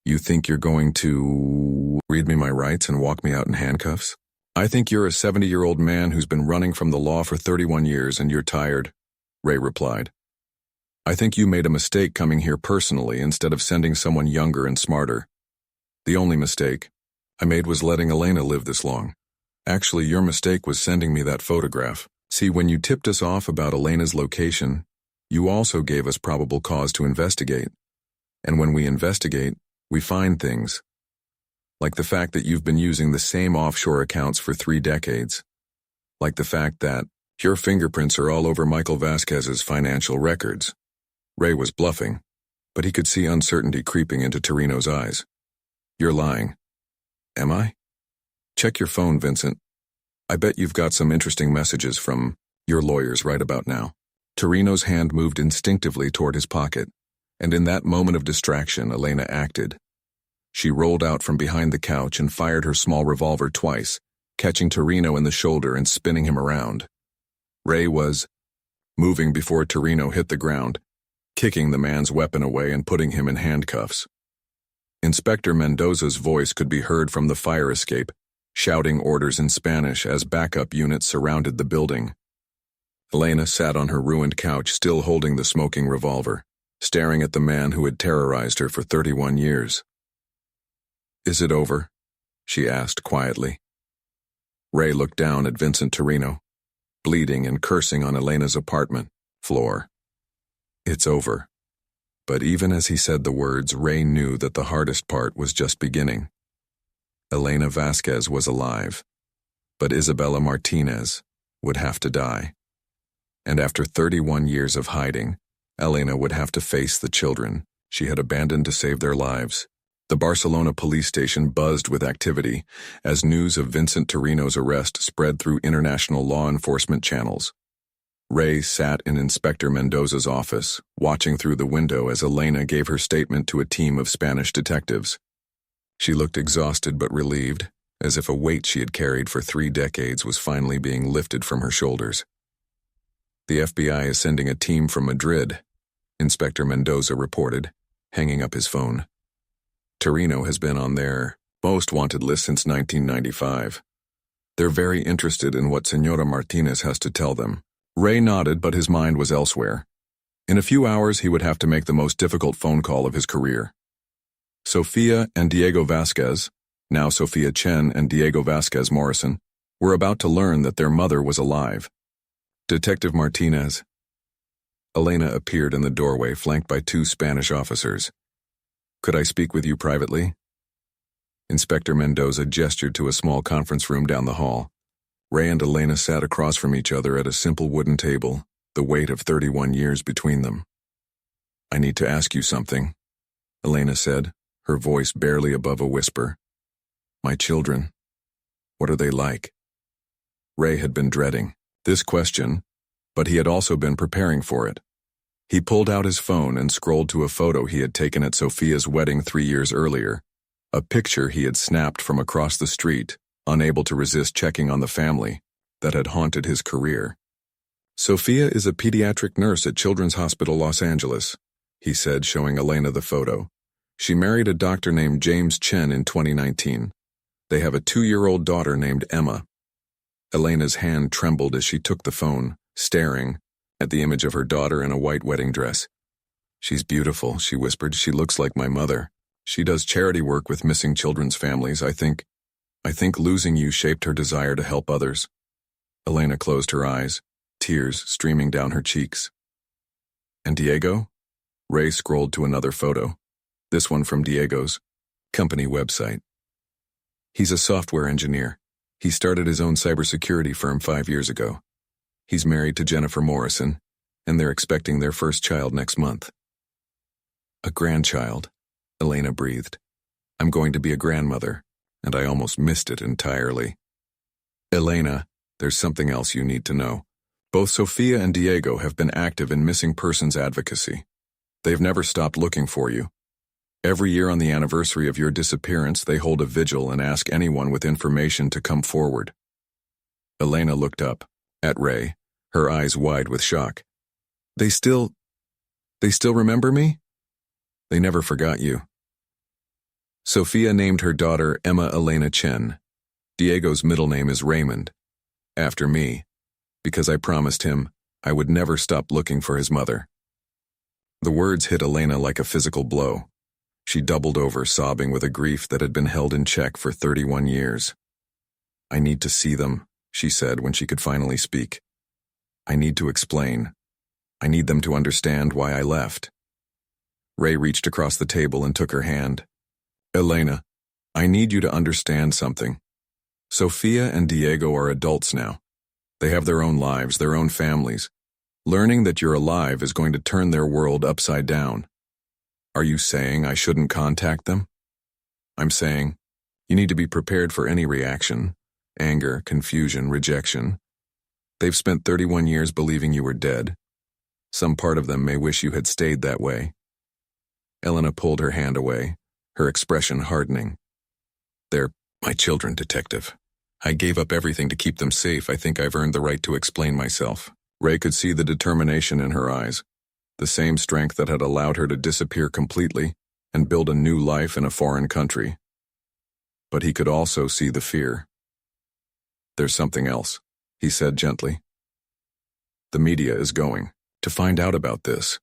You think you're going to read me my rights and walk me out in handcuffs? I think you're a 70-year-old man who's been running from the law for 31 years and you're tired," Ray replied. "I think you made a mistake coming here personally instead of sending someone younger and smarter. The only mistake I made was letting Elena live this long. Actually, your mistake was sending me that photograph. See, when you tipped us off about Elena's location, you also gave us probable cause to investigate. And when we investigate, we find things. Like the fact that you've been using the same offshore accounts for 3 decades. Like the fact that your fingerprints are all over Michael Vasquez's financial records." Ray was bluffing, but he could see uncertainty creeping into Torino's eyes. "You're lying." "Am I? Check your phone, Vincent. I bet you've got some interesting messages from your lawyers right about now." Torino's hand moved instinctively toward his pocket, and in that moment of distraction, Elena acted. She rolled out from behind the couch and fired her small revolver twice, catching Torino in the shoulder and spinning him around. Ray was moving before Torino hit the ground, kicking the man's weapon away and putting him in handcuffs. Inspector Mendoza's voice could be heard from the fire escape, shouting orders in Spanish as backup units surrounded the building. Elena sat on her ruined couch, still holding the smoking revolver, staring at the man who had terrorized her for 31 years. "Is it over?" she asked quietly. Ray looked down at Vincent Torino, bleeding and cursing on Elena's apartment floor. "It's over." But even as he said the words, Ray knew that the hardest part was just beginning. Elena Vasquez was alive, but Isabella Martinez would have to die. And after 31 years of hiding, Elena would have to face the children she had abandoned to save their lives. The Barcelona police station buzzed with activity as news of Vincent Torino's arrest spread through international law enforcement channels. Ray sat in Inspector Mendoza's office, watching through the window as Elena gave her statement to a team of Spanish detectives. She looked exhausted but relieved, as if a weight she had carried for 3 decades was finally being lifted from her shoulders. "The FBI is sending a team from Madrid," Inspector Mendoza reported, hanging up his phone. "Torino has been on their most wanted list since 1995. They're very interested in what Senora Martinez has to tell them." Ray nodded, but his mind was elsewhere. In a few hours, he would have to make the most difficult phone call of his career. Sofia and Diego Vasquez, now Sofia Chen and Diego Vasquez Morrison, were about to learn that their mother was alive. "Detective Martinez." Elena appeared in the doorway, flanked by 2 Spanish officers. "Could I speak with you privately?" Inspector Mendoza gestured to a small conference room down the hall. Ray and Elena sat across from each other at a simple wooden table, the weight of 31 years between them. "I need to ask you something," Elena said, her voice barely above a whisper. "My children, what are they like?" Ray had been dreading this question, but he had also been preparing for it. He pulled out his phone and scrolled to a photo he had taken at Sofia's wedding 3 years earlier, a picture he had snapped from across the street, unable to resist checking on the family that had haunted his career. "Sofia is a pediatric nurse at Children's Hospital Los Angeles," he said, showing Elena the photo. "She married a doctor named James Chen in 2019. They have a 2-year-old daughter named Emma." Elena's hand trembled as she took the phone, staring at the image of her daughter in a white wedding dress. "She's beautiful," she whispered. "She looks like my mother. She does charity work with missing children's families. I think losing you shaped her desire to help others." Elena closed her eyes, tears streaming down her cheeks. "And Diego?" Ray scrolled to another photo, this one from Diego's company website. "He's a software engineer. He started his own cybersecurity firm 5 years ago. He's married to Jennifer Morrison, and they're expecting their first child next month." "A grandchild," Elena breathed. "I'm going to be a grandmother, and I almost missed it entirely." "Elena, there's something else you need to know. Both Sofia and Diego have been active in missing persons advocacy. They've never stopped looking for you. Every year on the anniversary of your disappearance, they hold a vigil and ask anyone with information to come forward." Elena looked up at Ray, her eyes wide with shock. They still remember me?" "They never forgot you." Sofia named her daughter Emma Elena Chen. Diego's middle name is Raymond, after me, because I promised him I would never stop looking for his mother. The words hit Elena like a physical blow. She doubled over, sobbing with a grief that had been held in check for 31 years. "I need to see them," she said when she could finally speak. "I need to explain. I need them to understand why I left." Ray reached across the table and took her hand. "Elena, I need you to understand something. Sofia and Diego are adults now. They have their own lives, their own families. Learning that you're alive is going to turn their world upside down. Are you saying I shouldn't contact them? I'm saying you need to be prepared for any reaction, anger, confusion, rejection. They've spent 31 years believing you were dead. Some part of them may wish you had stayed that way." Elena pulled her hand away, her expression hardening. "They're my children, Detective. I gave up everything to keep them safe. I think I've earned the right to explain myself." Ray could see the determination in her eyes, the same strength that had allowed her to disappear completely and build a new life in a foreign country. But he could also see the fear. "There's something else," he said gently. "The media is going to find out about this.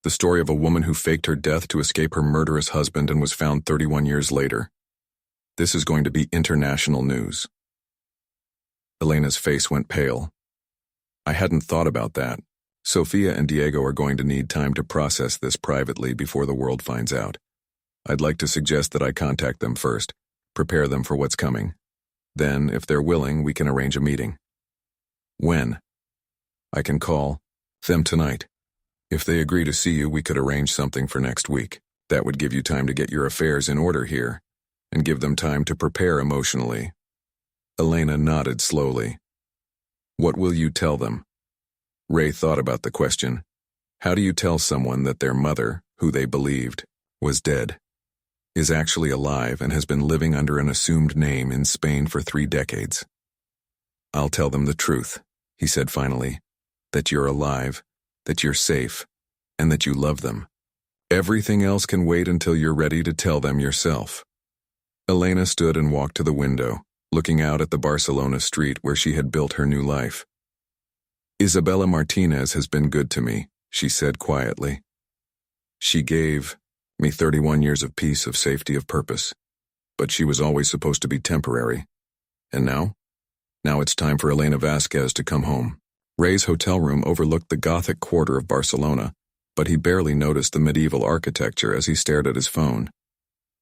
The story of a woman who faked her death to escape her murderous husband and was found 31 years later. This is going to be international news." Elena's face went pale. "I hadn't thought about that. Sofia and Diego are going to need time to process this privately before the world finds out. I'd like to suggest that I contact them first. Prepare them for what's coming. Then, if they're willing, we can arrange a meeting. When? I can call them tonight. If they agree to see you, we could arrange something for next week. That would give you time to get your affairs in order here, and give them time to prepare emotionally. Elena nodded slowly. What will you tell them? Ray thought about the question. How do you tell someone that their mother, who they believed was dead, is actually alive and has been living under an assumed name in Spain for 3 decades? I'll tell them the truth, he said finally, that you're alive, that you're safe, and that you love them. Everything else can wait until you're ready to tell them yourself. Elena stood and walked to the window, looking out at the Barcelona street where she had built her new life. Isabella Martinez has been good to me, she said quietly. She gave me 31 years of peace, of safety, of purpose. But she was always supposed to be temporary. And now? Now it's time for Elena Vasquez to come home. Ray's hotel room overlooked the Gothic quarter of Barcelona, but he barely noticed the medieval architecture as he stared at his phone.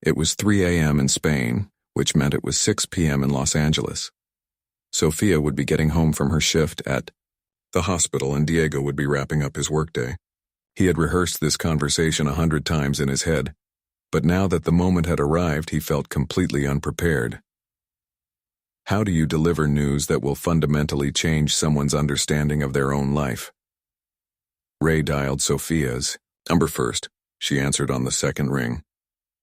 It was 3 a.m. in Spain, which meant it was 6 p.m. in Los Angeles. Sofia would be getting home from her shift at the hospital, and Diego would be wrapping up his workday. He had rehearsed this conversation 100 times in his head, but now that the moment had arrived, he felt completely unprepared. How do you deliver news that will fundamentally change someone's understanding of their own life? Ray dialed Sofia's number first. She answered on the second ring.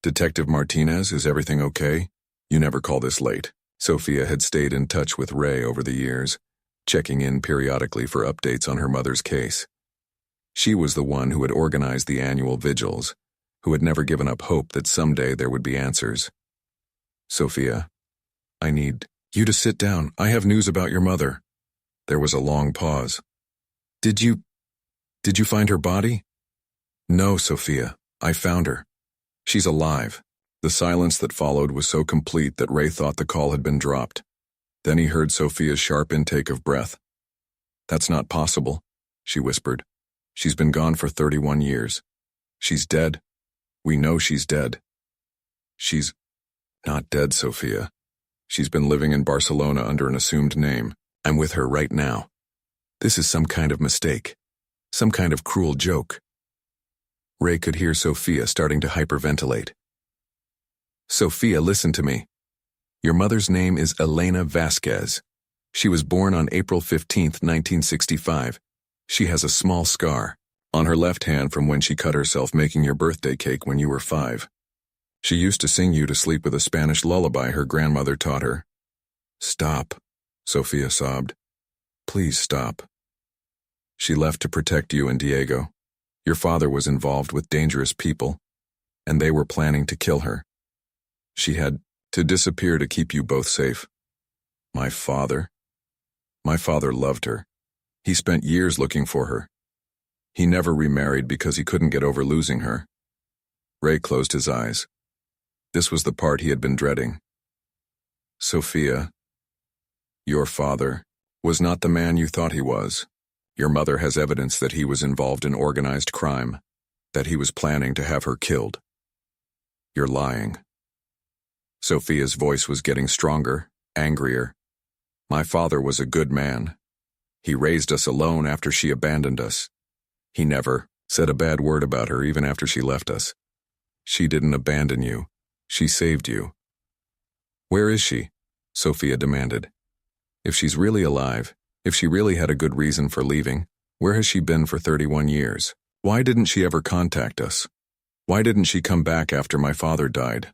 Detective Martinez, is everything okay? You never call this late. Sofia had stayed in touch with Ray over the years, checking in periodically for updates on her mother's case. She was the one who had organized the annual vigils, who had never given up hope that someday there would be answers. Sofia, I need you to sit down. I have news about your mother. There was a long pause. Did you find her body? No, Sofia. I found her. She's alive. The silence that followed was so complete that Ray thought the call had been dropped. Then he heard Sofia's sharp intake of breath. That's not possible, she whispered. She's been gone for 31 years. She's dead. We know she's dead. She's not dead, Sofia. She's been living in Barcelona under an assumed name. I'm with her right now. This is some kind of mistake. Some kind of cruel joke. Ray could hear Sofia starting to hyperventilate. Sofia, listen to me. Your mother's name is Elena Vasquez. She was born on April 15, 1965. She has a small scar on her left hand from when she cut herself making your birthday cake when you were 5. She used to sing you to sleep with a Spanish lullaby her grandmother taught her. Stop, Sofia sobbed. Please stop. She left to protect you and Diego. Your father was involved with dangerous people, and they were planning to kill her. She had to disappear to keep you both safe. My father loved her. He spent years looking for her. He never remarried because he couldn't get over losing her. Ray closed his eyes. This was the part he had been dreading. Sofia, your father was not the man you thought he was. Your mother has evidence that he was involved in organized crime, that he was planning to have her killed. You're lying. Sofia's voice was getting stronger, angrier. My father was a good man. He raised us alone after she abandoned us. He never said a bad word about her even after she left us. She didn't abandon you. She saved you. Where is she? Sofia demanded. If she's really alive, if she really had a good reason for leaving, where has she been for 31 years? Why didn't she ever contact us? Why didn't she come back after my father died?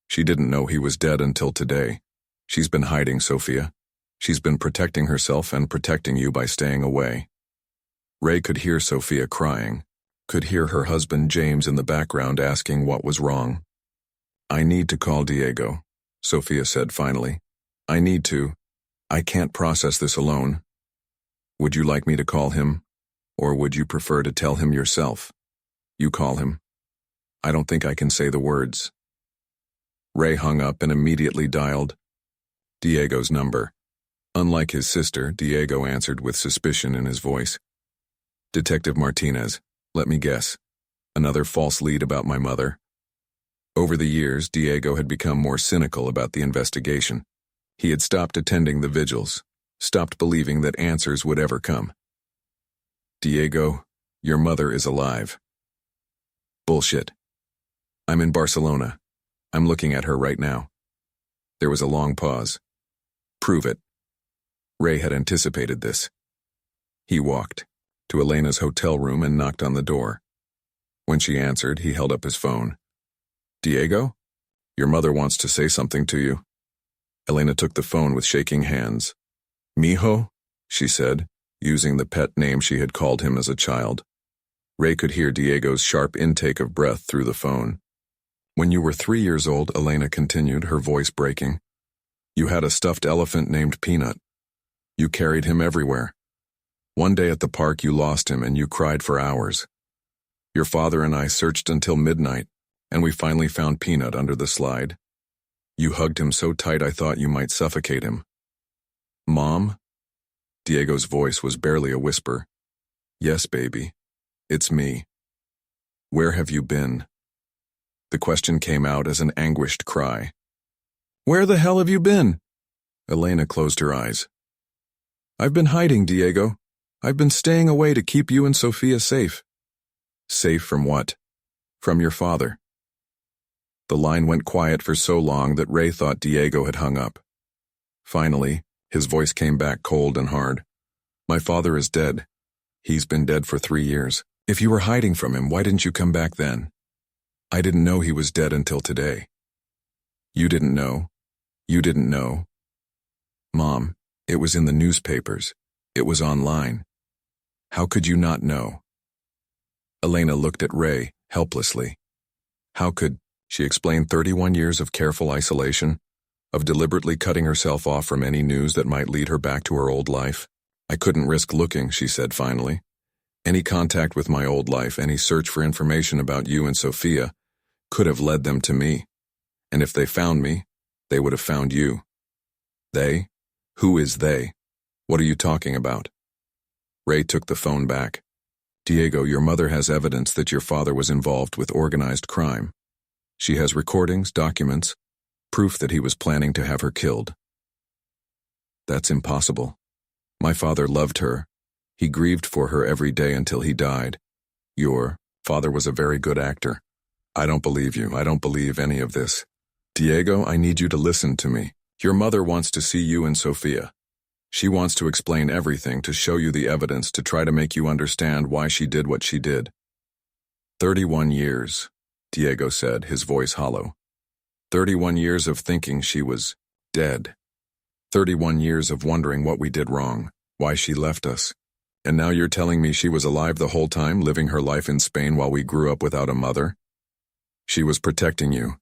She didn't know he was dead until today. She's been hiding, Sofia. She's been protecting herself and protecting you by staying away. Ray could hear Sofia crying, could hear her husband James in the background asking what was wrong. I need to call Diego, Sofia said finally. I need to. I can't process this alone. Would you like me to call him? Or would you prefer to tell him yourself? You call him. I don't think I can say the words. Ray hung up and immediately dialed Diego's number. Unlike his sister, Diego answered with suspicion in his voice. Detective Martinez, let me guess. Another false lead about my mother? Over the years, Diego had become more cynical about the investigation. He had stopped attending the vigils, stopped believing that answers would ever come. Diego, your mother is alive. Bullshit. I'm in Barcelona. I'm looking at her right now. There was a long pause. Prove it. Ray had anticipated this. He walked to Elena's hotel room and knocked on the door. When she answered, he held up his phone. Diego? Your mother wants to say something to you. Elena took the phone with shaking hands. Mijo? She said, using the pet name she had called him as a child. Ray could hear Diego's sharp intake of breath through the phone. When you were 3 years old, Elena continued, her voice breaking, you had a stuffed elephant named Peanut. You carried him everywhere. One day at the park you lost him and you cried for hours. Your father and I searched until midnight, and we finally found Peanut under the slide. You hugged him so tight I thought you might suffocate him. Mom? Diego's voice was barely a whisper. Yes, baby. It's me. Where have you been? The question came out as an anguished cry. Where the hell have you been? Elena closed her eyes. I've been hiding, Diego. I've been staying away to keep you and Sophia safe. Safe from what? From your father. The line went quiet for so long that Ray thought Diego had hung up. Finally, his voice came back cold and hard. My father is dead. He's been dead for 3 years. If you were hiding from him, why didn't you come back then? I didn't know he was dead until today. You didn't know. You didn't know. Mom, it was in the newspapers. It was online. How could you not know? Elena looked at Ray, helplessly. How could, she explained, 31 years of careful isolation, of deliberately cutting herself off from any news that might lead her back to her old life. I couldn't risk looking, she said finally. Any contact with my old life, any search for information about you and Sophia, could have led them to me. And if they found me, they would have found you. They? Who is they? What are you talking about? Ray took the phone back. Diego, your mother has evidence that your father was involved with organized crime. She has recordings, documents, proof that he was planning to have her killed. That's impossible. My father loved her. He grieved for her every day until he died. Your father was a very good actor. I don't believe you. I don't believe any of this. Diego, I need you to listen to me. Your mother wants to see you and Sophia. She wants to explain everything, to show you the evidence, to try to make you understand why she did what she did. 31 years, Diego said, his voice hollow. 31 years of thinking she was dead. 31 years of wondering what we did wrong, why she left us. And now you're telling me she was alive the whole time, living her life in Spain while we grew up without a mother? She was protecting you.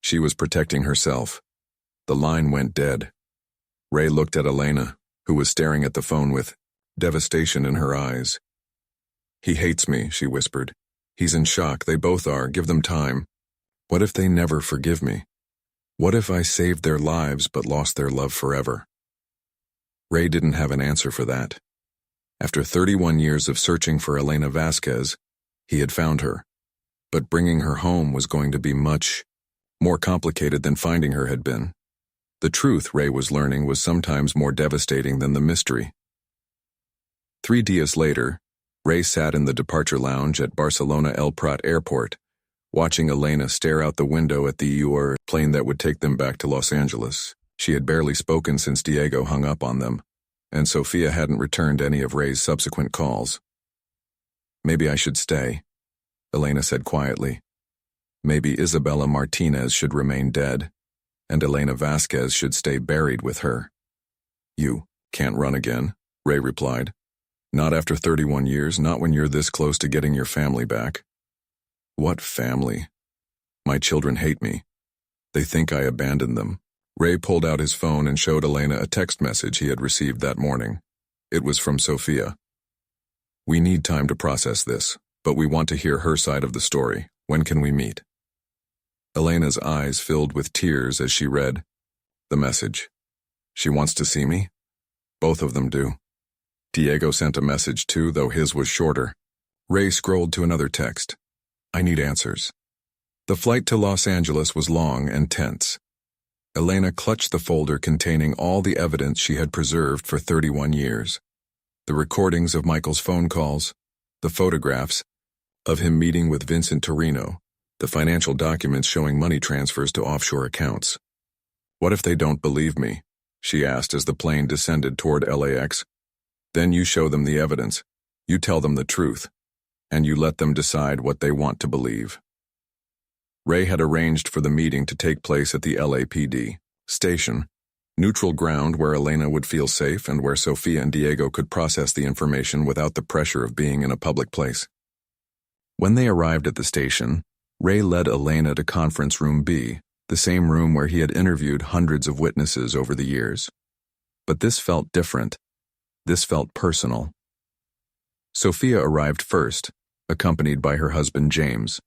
She was protecting herself. The line went dead. Ray looked at Elena, who was staring at the phone with devastation in her eyes. He hates me, she whispered. He's in shock. They both are. Give them time. What if they never forgive me? What if I saved their lives but lost their love forever? Ray didn't have an answer for that. After 31 years of searching for Elena Vasquez, he had found her. But bringing her home was going to be much more complicated than finding her had been. The truth, Ray was learning, was sometimes more devastating than the mystery. 3 days later, Ray sat in the departure lounge at Barcelona El Prat Airport, watching Elena stare out the window at the plane that would take them back to Los Angeles. She had barely spoken since Diego hung up on them, and Sophia hadn't returned any of Ray's subsequent calls. Maybe I should stay, Elena said quietly. Maybe Isabella Martinez should remain dead, and Elena Vasquez should stay buried with her. You can't run again, Ray replied. Not after 31 years, not when you're this close to getting your family back. What family? My children hate me. They think I abandoned them. Ray pulled out his phone and showed Elena a text message he had received that morning. It was from Sophia. We need time to process this, but we want to hear her side of the story. When can we meet? Elena's eyes filled with tears as she read the message. She wants to see me? Both of them do. Diego sent a message too, though his was shorter. Ray scrolled to another text. I need answers. The flight to Los Angeles was long and tense. Elena clutched the folder containing all the evidence she had preserved for 31 years. The recordings of Michael's phone calls, the photographs of him meeting with Vincent Torino, the financial documents showing money transfers to offshore accounts. "What if they don't believe me?" she asked as the plane descended toward LAX. "Then you show them the evidence, you tell them the truth, and you let them decide what they want to believe." Ray had arranged for the meeting to take place at the LAPD station, neutral ground where Elena would feel safe and where Sofia and Diego could process the information without the pressure of being in a public place. When they arrived at the station, Ray led Elena to Conference Room B, the same room where he had interviewed hundreds of witnesses over the years. But this felt different. This felt personal. Sofia arrived first, accompanied by her husband James.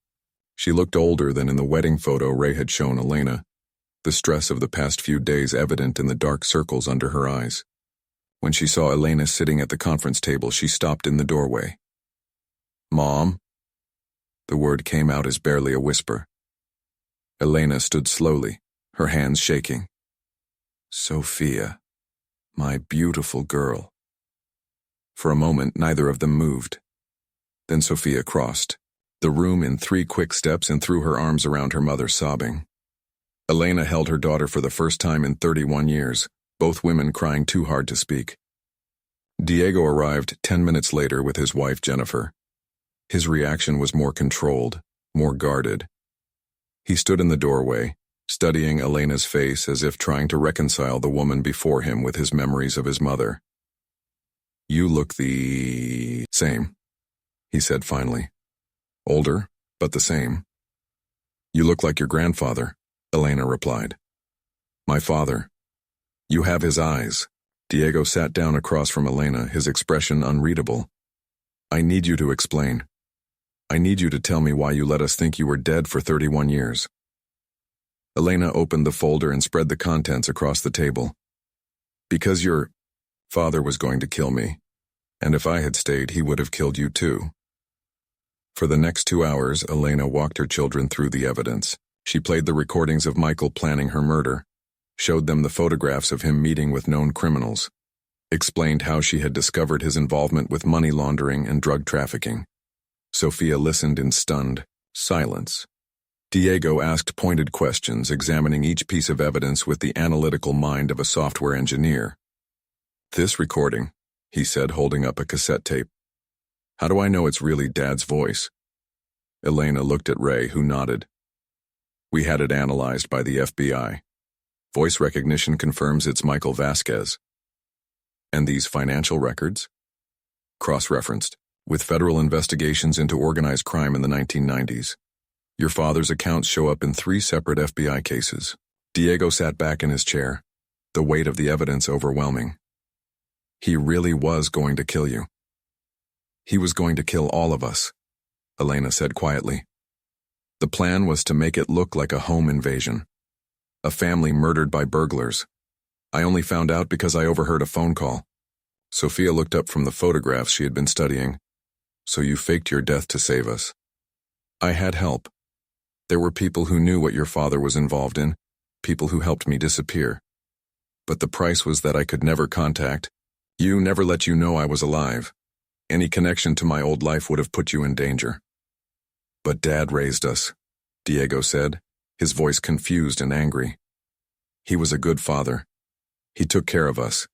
She looked older than in the wedding photo Ray had shown Elena, the stress of the past few days evident in the dark circles under her eyes. When she saw Elena sitting at the conference table, she stopped in the doorway. "Mom?" The word came out as barely a whisper. Elena stood slowly, her hands shaking. "Sofia, my beautiful girl." For a moment, neither of them moved. Then Sofia crossed the room in 3 quick steps and threw her arms around her mother, sobbing. Elena held her daughter for the first time in 31 years, both women crying too hard to speak. Diego arrived 10 minutes later with his wife, Jennifer. His reaction was more controlled, more guarded. He stood in the doorway, studying Elena's face as if trying to reconcile the woman before him with his memories of his mother. "You look the same," he said finally. "Older, but the same." "You look like your grandfather," Elena replied. "My father. You have his eyes." Diego sat down across from Elena, his expression unreadable. "I need you to explain. I need you to tell me why you let us think you were dead for 31 years. Elena opened the folder and spread the contents across the table. "Because your father was going to kill me, and if I had stayed, he would have killed you too." For the next 2 hours, Elena walked her children through the evidence. She played the recordings of Michael planning her murder, showed them the photographs of him meeting with known criminals, explained how she had discovered his involvement with money laundering and drug trafficking. Sofia listened in stunned silence. Diego asked pointed questions, examining each piece of evidence with the analytical mind of a software engineer. "This recording," he said, holding up a cassette tape. "How do I know it's really Dad's voice?" Elena looked at Ray, who nodded. "We had it analyzed by the FBI. Voice recognition confirms it's Michael Vasquez." "And these financial records?" "Cross-referenced, with federal investigations into organized crime in the 1990s. Your father's accounts show up in 3 separate FBI cases." Diego sat back in his chair, the weight of the evidence overwhelming. "He really was going to kill you." "He was going to kill all of us," Elena said quietly. "The plan was to make it look like a home invasion. A family murdered by burglars. I only found out because I overheard a phone call." Sofia looked up from the photographs she had been studying. "So you faked your death to save us." "I had help. There were people who knew what your father was involved in, people who helped me disappear. But the price was that I could never contact you, never let you know I was alive. Any connection to my old life would have put you in danger." "But Dad raised us," Diego said, his voice confused and angry. "He was a good father. He took care of us.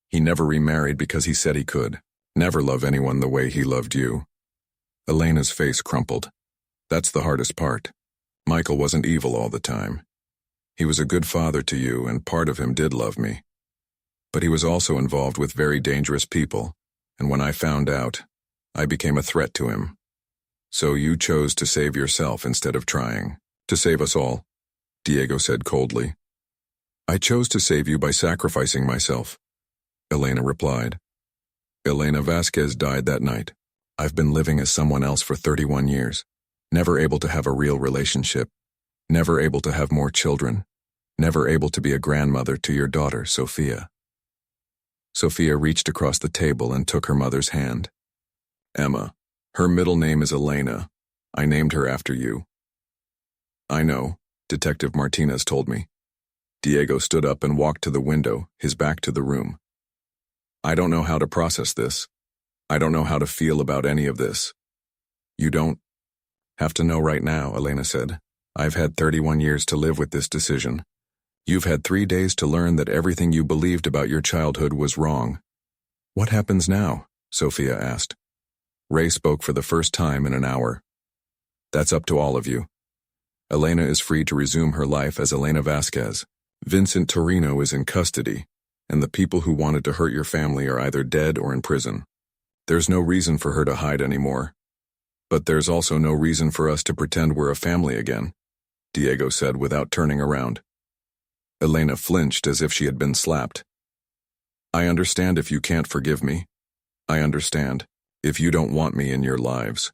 He never remarried because he said he could. Never love anyone the way he loved you." Elena's face crumpled. "That's the hardest part. Michael wasn't evil all the time. He was a good father to you, and part of him did love me. But he was also involved with very dangerous people, and when I found out, I became a threat to him. So you chose to save yourself instead of trying to save us all," Diego said coldly. "I chose to save you by sacrificing myself," Elena replied. "Elena Vasquez died that night. I've been living as someone else for 31 years, never able to have a real relationship, never able to have more children, never able to be a grandmother to your daughter, Sofia." Sofia reached across the table and took her mother's hand. "Emma. Her middle name is Elena. I named her after you." I know, Detective Martinez told me. Diego stood up and walked to the window, his back to the room. I don't know how to process this. I don't know how to feel about any of this. You don't have to know right now, Elena said. I've had 31 years to live with this decision. You've had 3 days to learn that everything you believed about your childhood was wrong. What happens now? Sophia asked. Ray spoke for the first time in an hour. That's up to all of you. Elena is free to resume her life as Elena Vasquez. Vincent Torino is in custody, and the people who wanted to hurt your family are either dead or in prison. There's no reason for her to hide anymore. But there's also no reason for us to pretend we're a family again, Diego said without turning around. Elena flinched as if she had been slapped. I understand if you can't forgive me. I understand if you don't want me in your lives.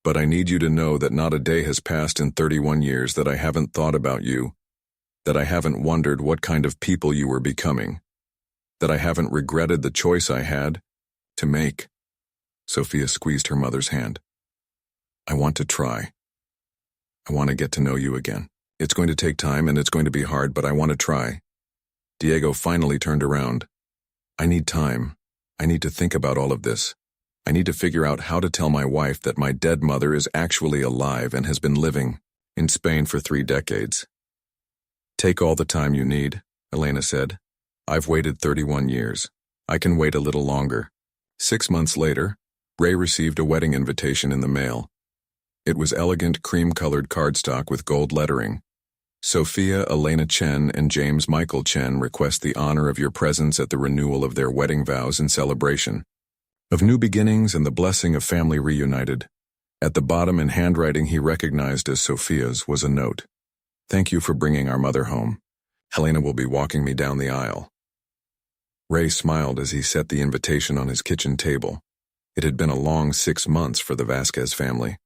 But I need you to know that not a day has passed in 31 years that I haven't thought about you, that I haven't wondered what kind of people you were becoming, that I haven't regretted the choice I had to make. Sophia squeezed her mother's hand. I want to try. I want to get to know you again. It's going to take time and it's going to be hard, but I want to try. Diego finally turned around. I need time. I need to think about all of this. I need to figure out how to tell my wife that my dead mother is actually alive and has been living in Spain for 3 decades. Take all the time you need, Elena said. I've waited 31 years. I can wait a little longer. 6 months later, Ray received a wedding invitation in the mail. It was elegant cream-colored cardstock with gold lettering. Sophia Elena Chen and James Michael Chen request the honor of your presence at the renewal of their wedding vows and celebration of new beginnings and the blessing of family reunited. At the bottom in handwriting he recognized as Sophia's was a note. Thank you for bringing our mother home. Helena will be walking me down the aisle. Ray smiled as he set the invitation on his kitchen table. It had been a long 6 months for the Vasquez family.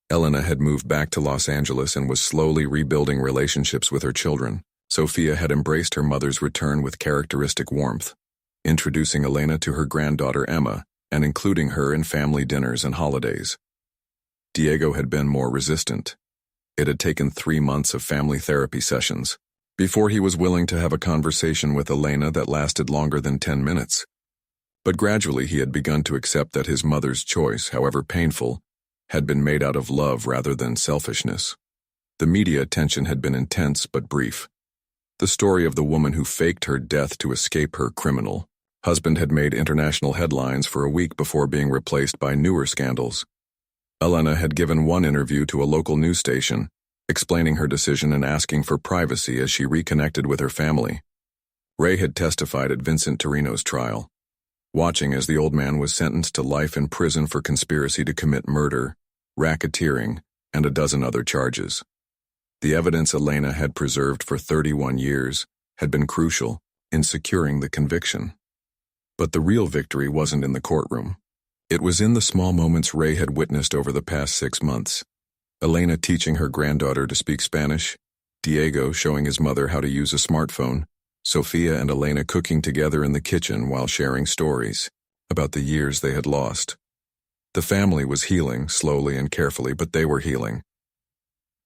Elena had moved back to Los Angeles and was slowly rebuilding relationships with her children. Sophia had embraced her mother's return with characteristic warmth, introducing Elena to her granddaughter Emma and including her in family dinners and holidays. Diego had been more resistant. It had taken 3 months of family therapy sessions before he was willing to have a conversation with Elena that lasted longer than 10 minutes. But gradually he had begun to accept that his mother's choice, however painful, had been made out of love rather than selfishness. The media attention had been intense but brief. The story of the woman who faked her death to escape her criminal husband had made international headlines for a week before being replaced by newer scandals. Elena had given one interview to a local news station, explaining her decision and asking for privacy as she reconnected with her family. Ray had testified at Vincent Torino's trial, watching as the old man was sentenced to life in prison for conspiracy to commit murder, racketeering, and a dozen other charges. The evidence Elena had preserved for 31 years had been crucial in securing the conviction. But the real victory wasn't in the courtroom. It was in the small moments Ray had witnessed over the past 6 months. Elena teaching her granddaughter to speak Spanish, Diego showing his mother how to use a smartphone, Sophia and Elena cooking together in the kitchen while sharing stories about the years they had lost. The family was healing, slowly and carefully, but they were healing.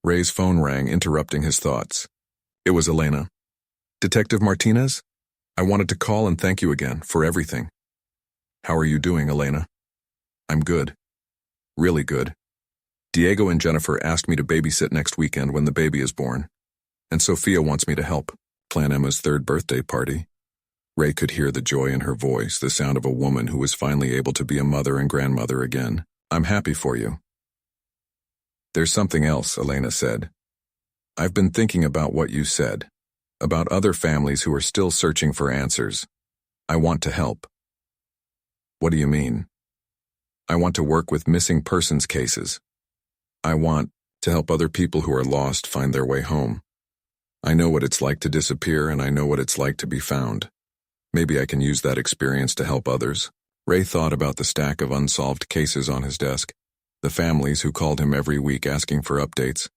Ray's phone rang, interrupting his thoughts. It was Elena. Detective Martinez? I wanted to call and thank you again for everything. How are you doing, Elena? I'm good. Really good. Diego and Jennifer asked me to babysit next weekend when the baby is born. And Sophia wants me to help plan Emma's 3rd birthday party. Ray could hear the joy in her voice, the sound of a woman who was finally able to be a mother and grandmother again. I'm happy for you. There's something else, Elena said. I've been thinking about what you said, about other families who are still searching for answers. I want to help. What do you mean? I want to work with missing persons cases. I want to help other people who are lost find their way home. I know what it's like to disappear, and I know what it's like to be found. Maybe I can use that experience to help others. Ray thought about the stack of unsolved cases on his desk, the families who called him every week asking for updates,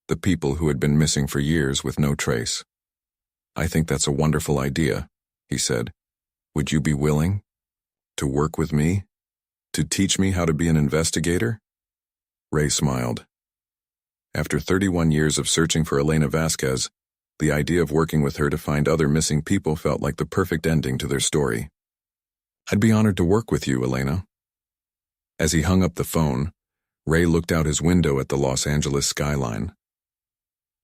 the people who had been missing for years with no trace. I think that's a wonderful idea, he said. Would you be willing to work with me? To teach me how to be an investigator? Ray smiled. After 31 years of searching for Elena Vasquez, the idea of working with her to find other missing people felt like the perfect ending to their story. "I'd be honored to work with you, Elena." As he hung up the phone, Ray looked out his window at the Los Angeles skyline.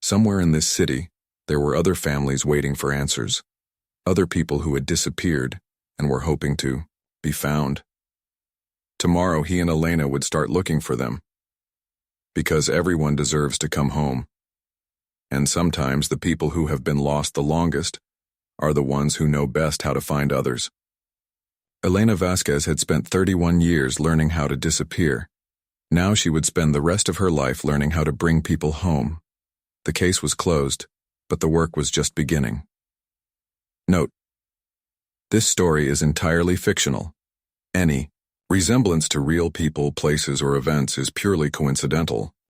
Somewhere in this city, there were other families waiting for answers, other people who had disappeared and were hoping to be found. Tomorrow he and Elena would start looking for them. Because everyone deserves to come home. And sometimes the people who have been lost the longest are the ones who know best how to find others. Elena Vasquez had spent 31 years learning how to disappear. Now she would spend the rest of her life learning how to bring people home. The case was closed, but the work was just beginning. Note: this story is entirely fictional. Any resemblance to real people, places, or events is purely coincidental.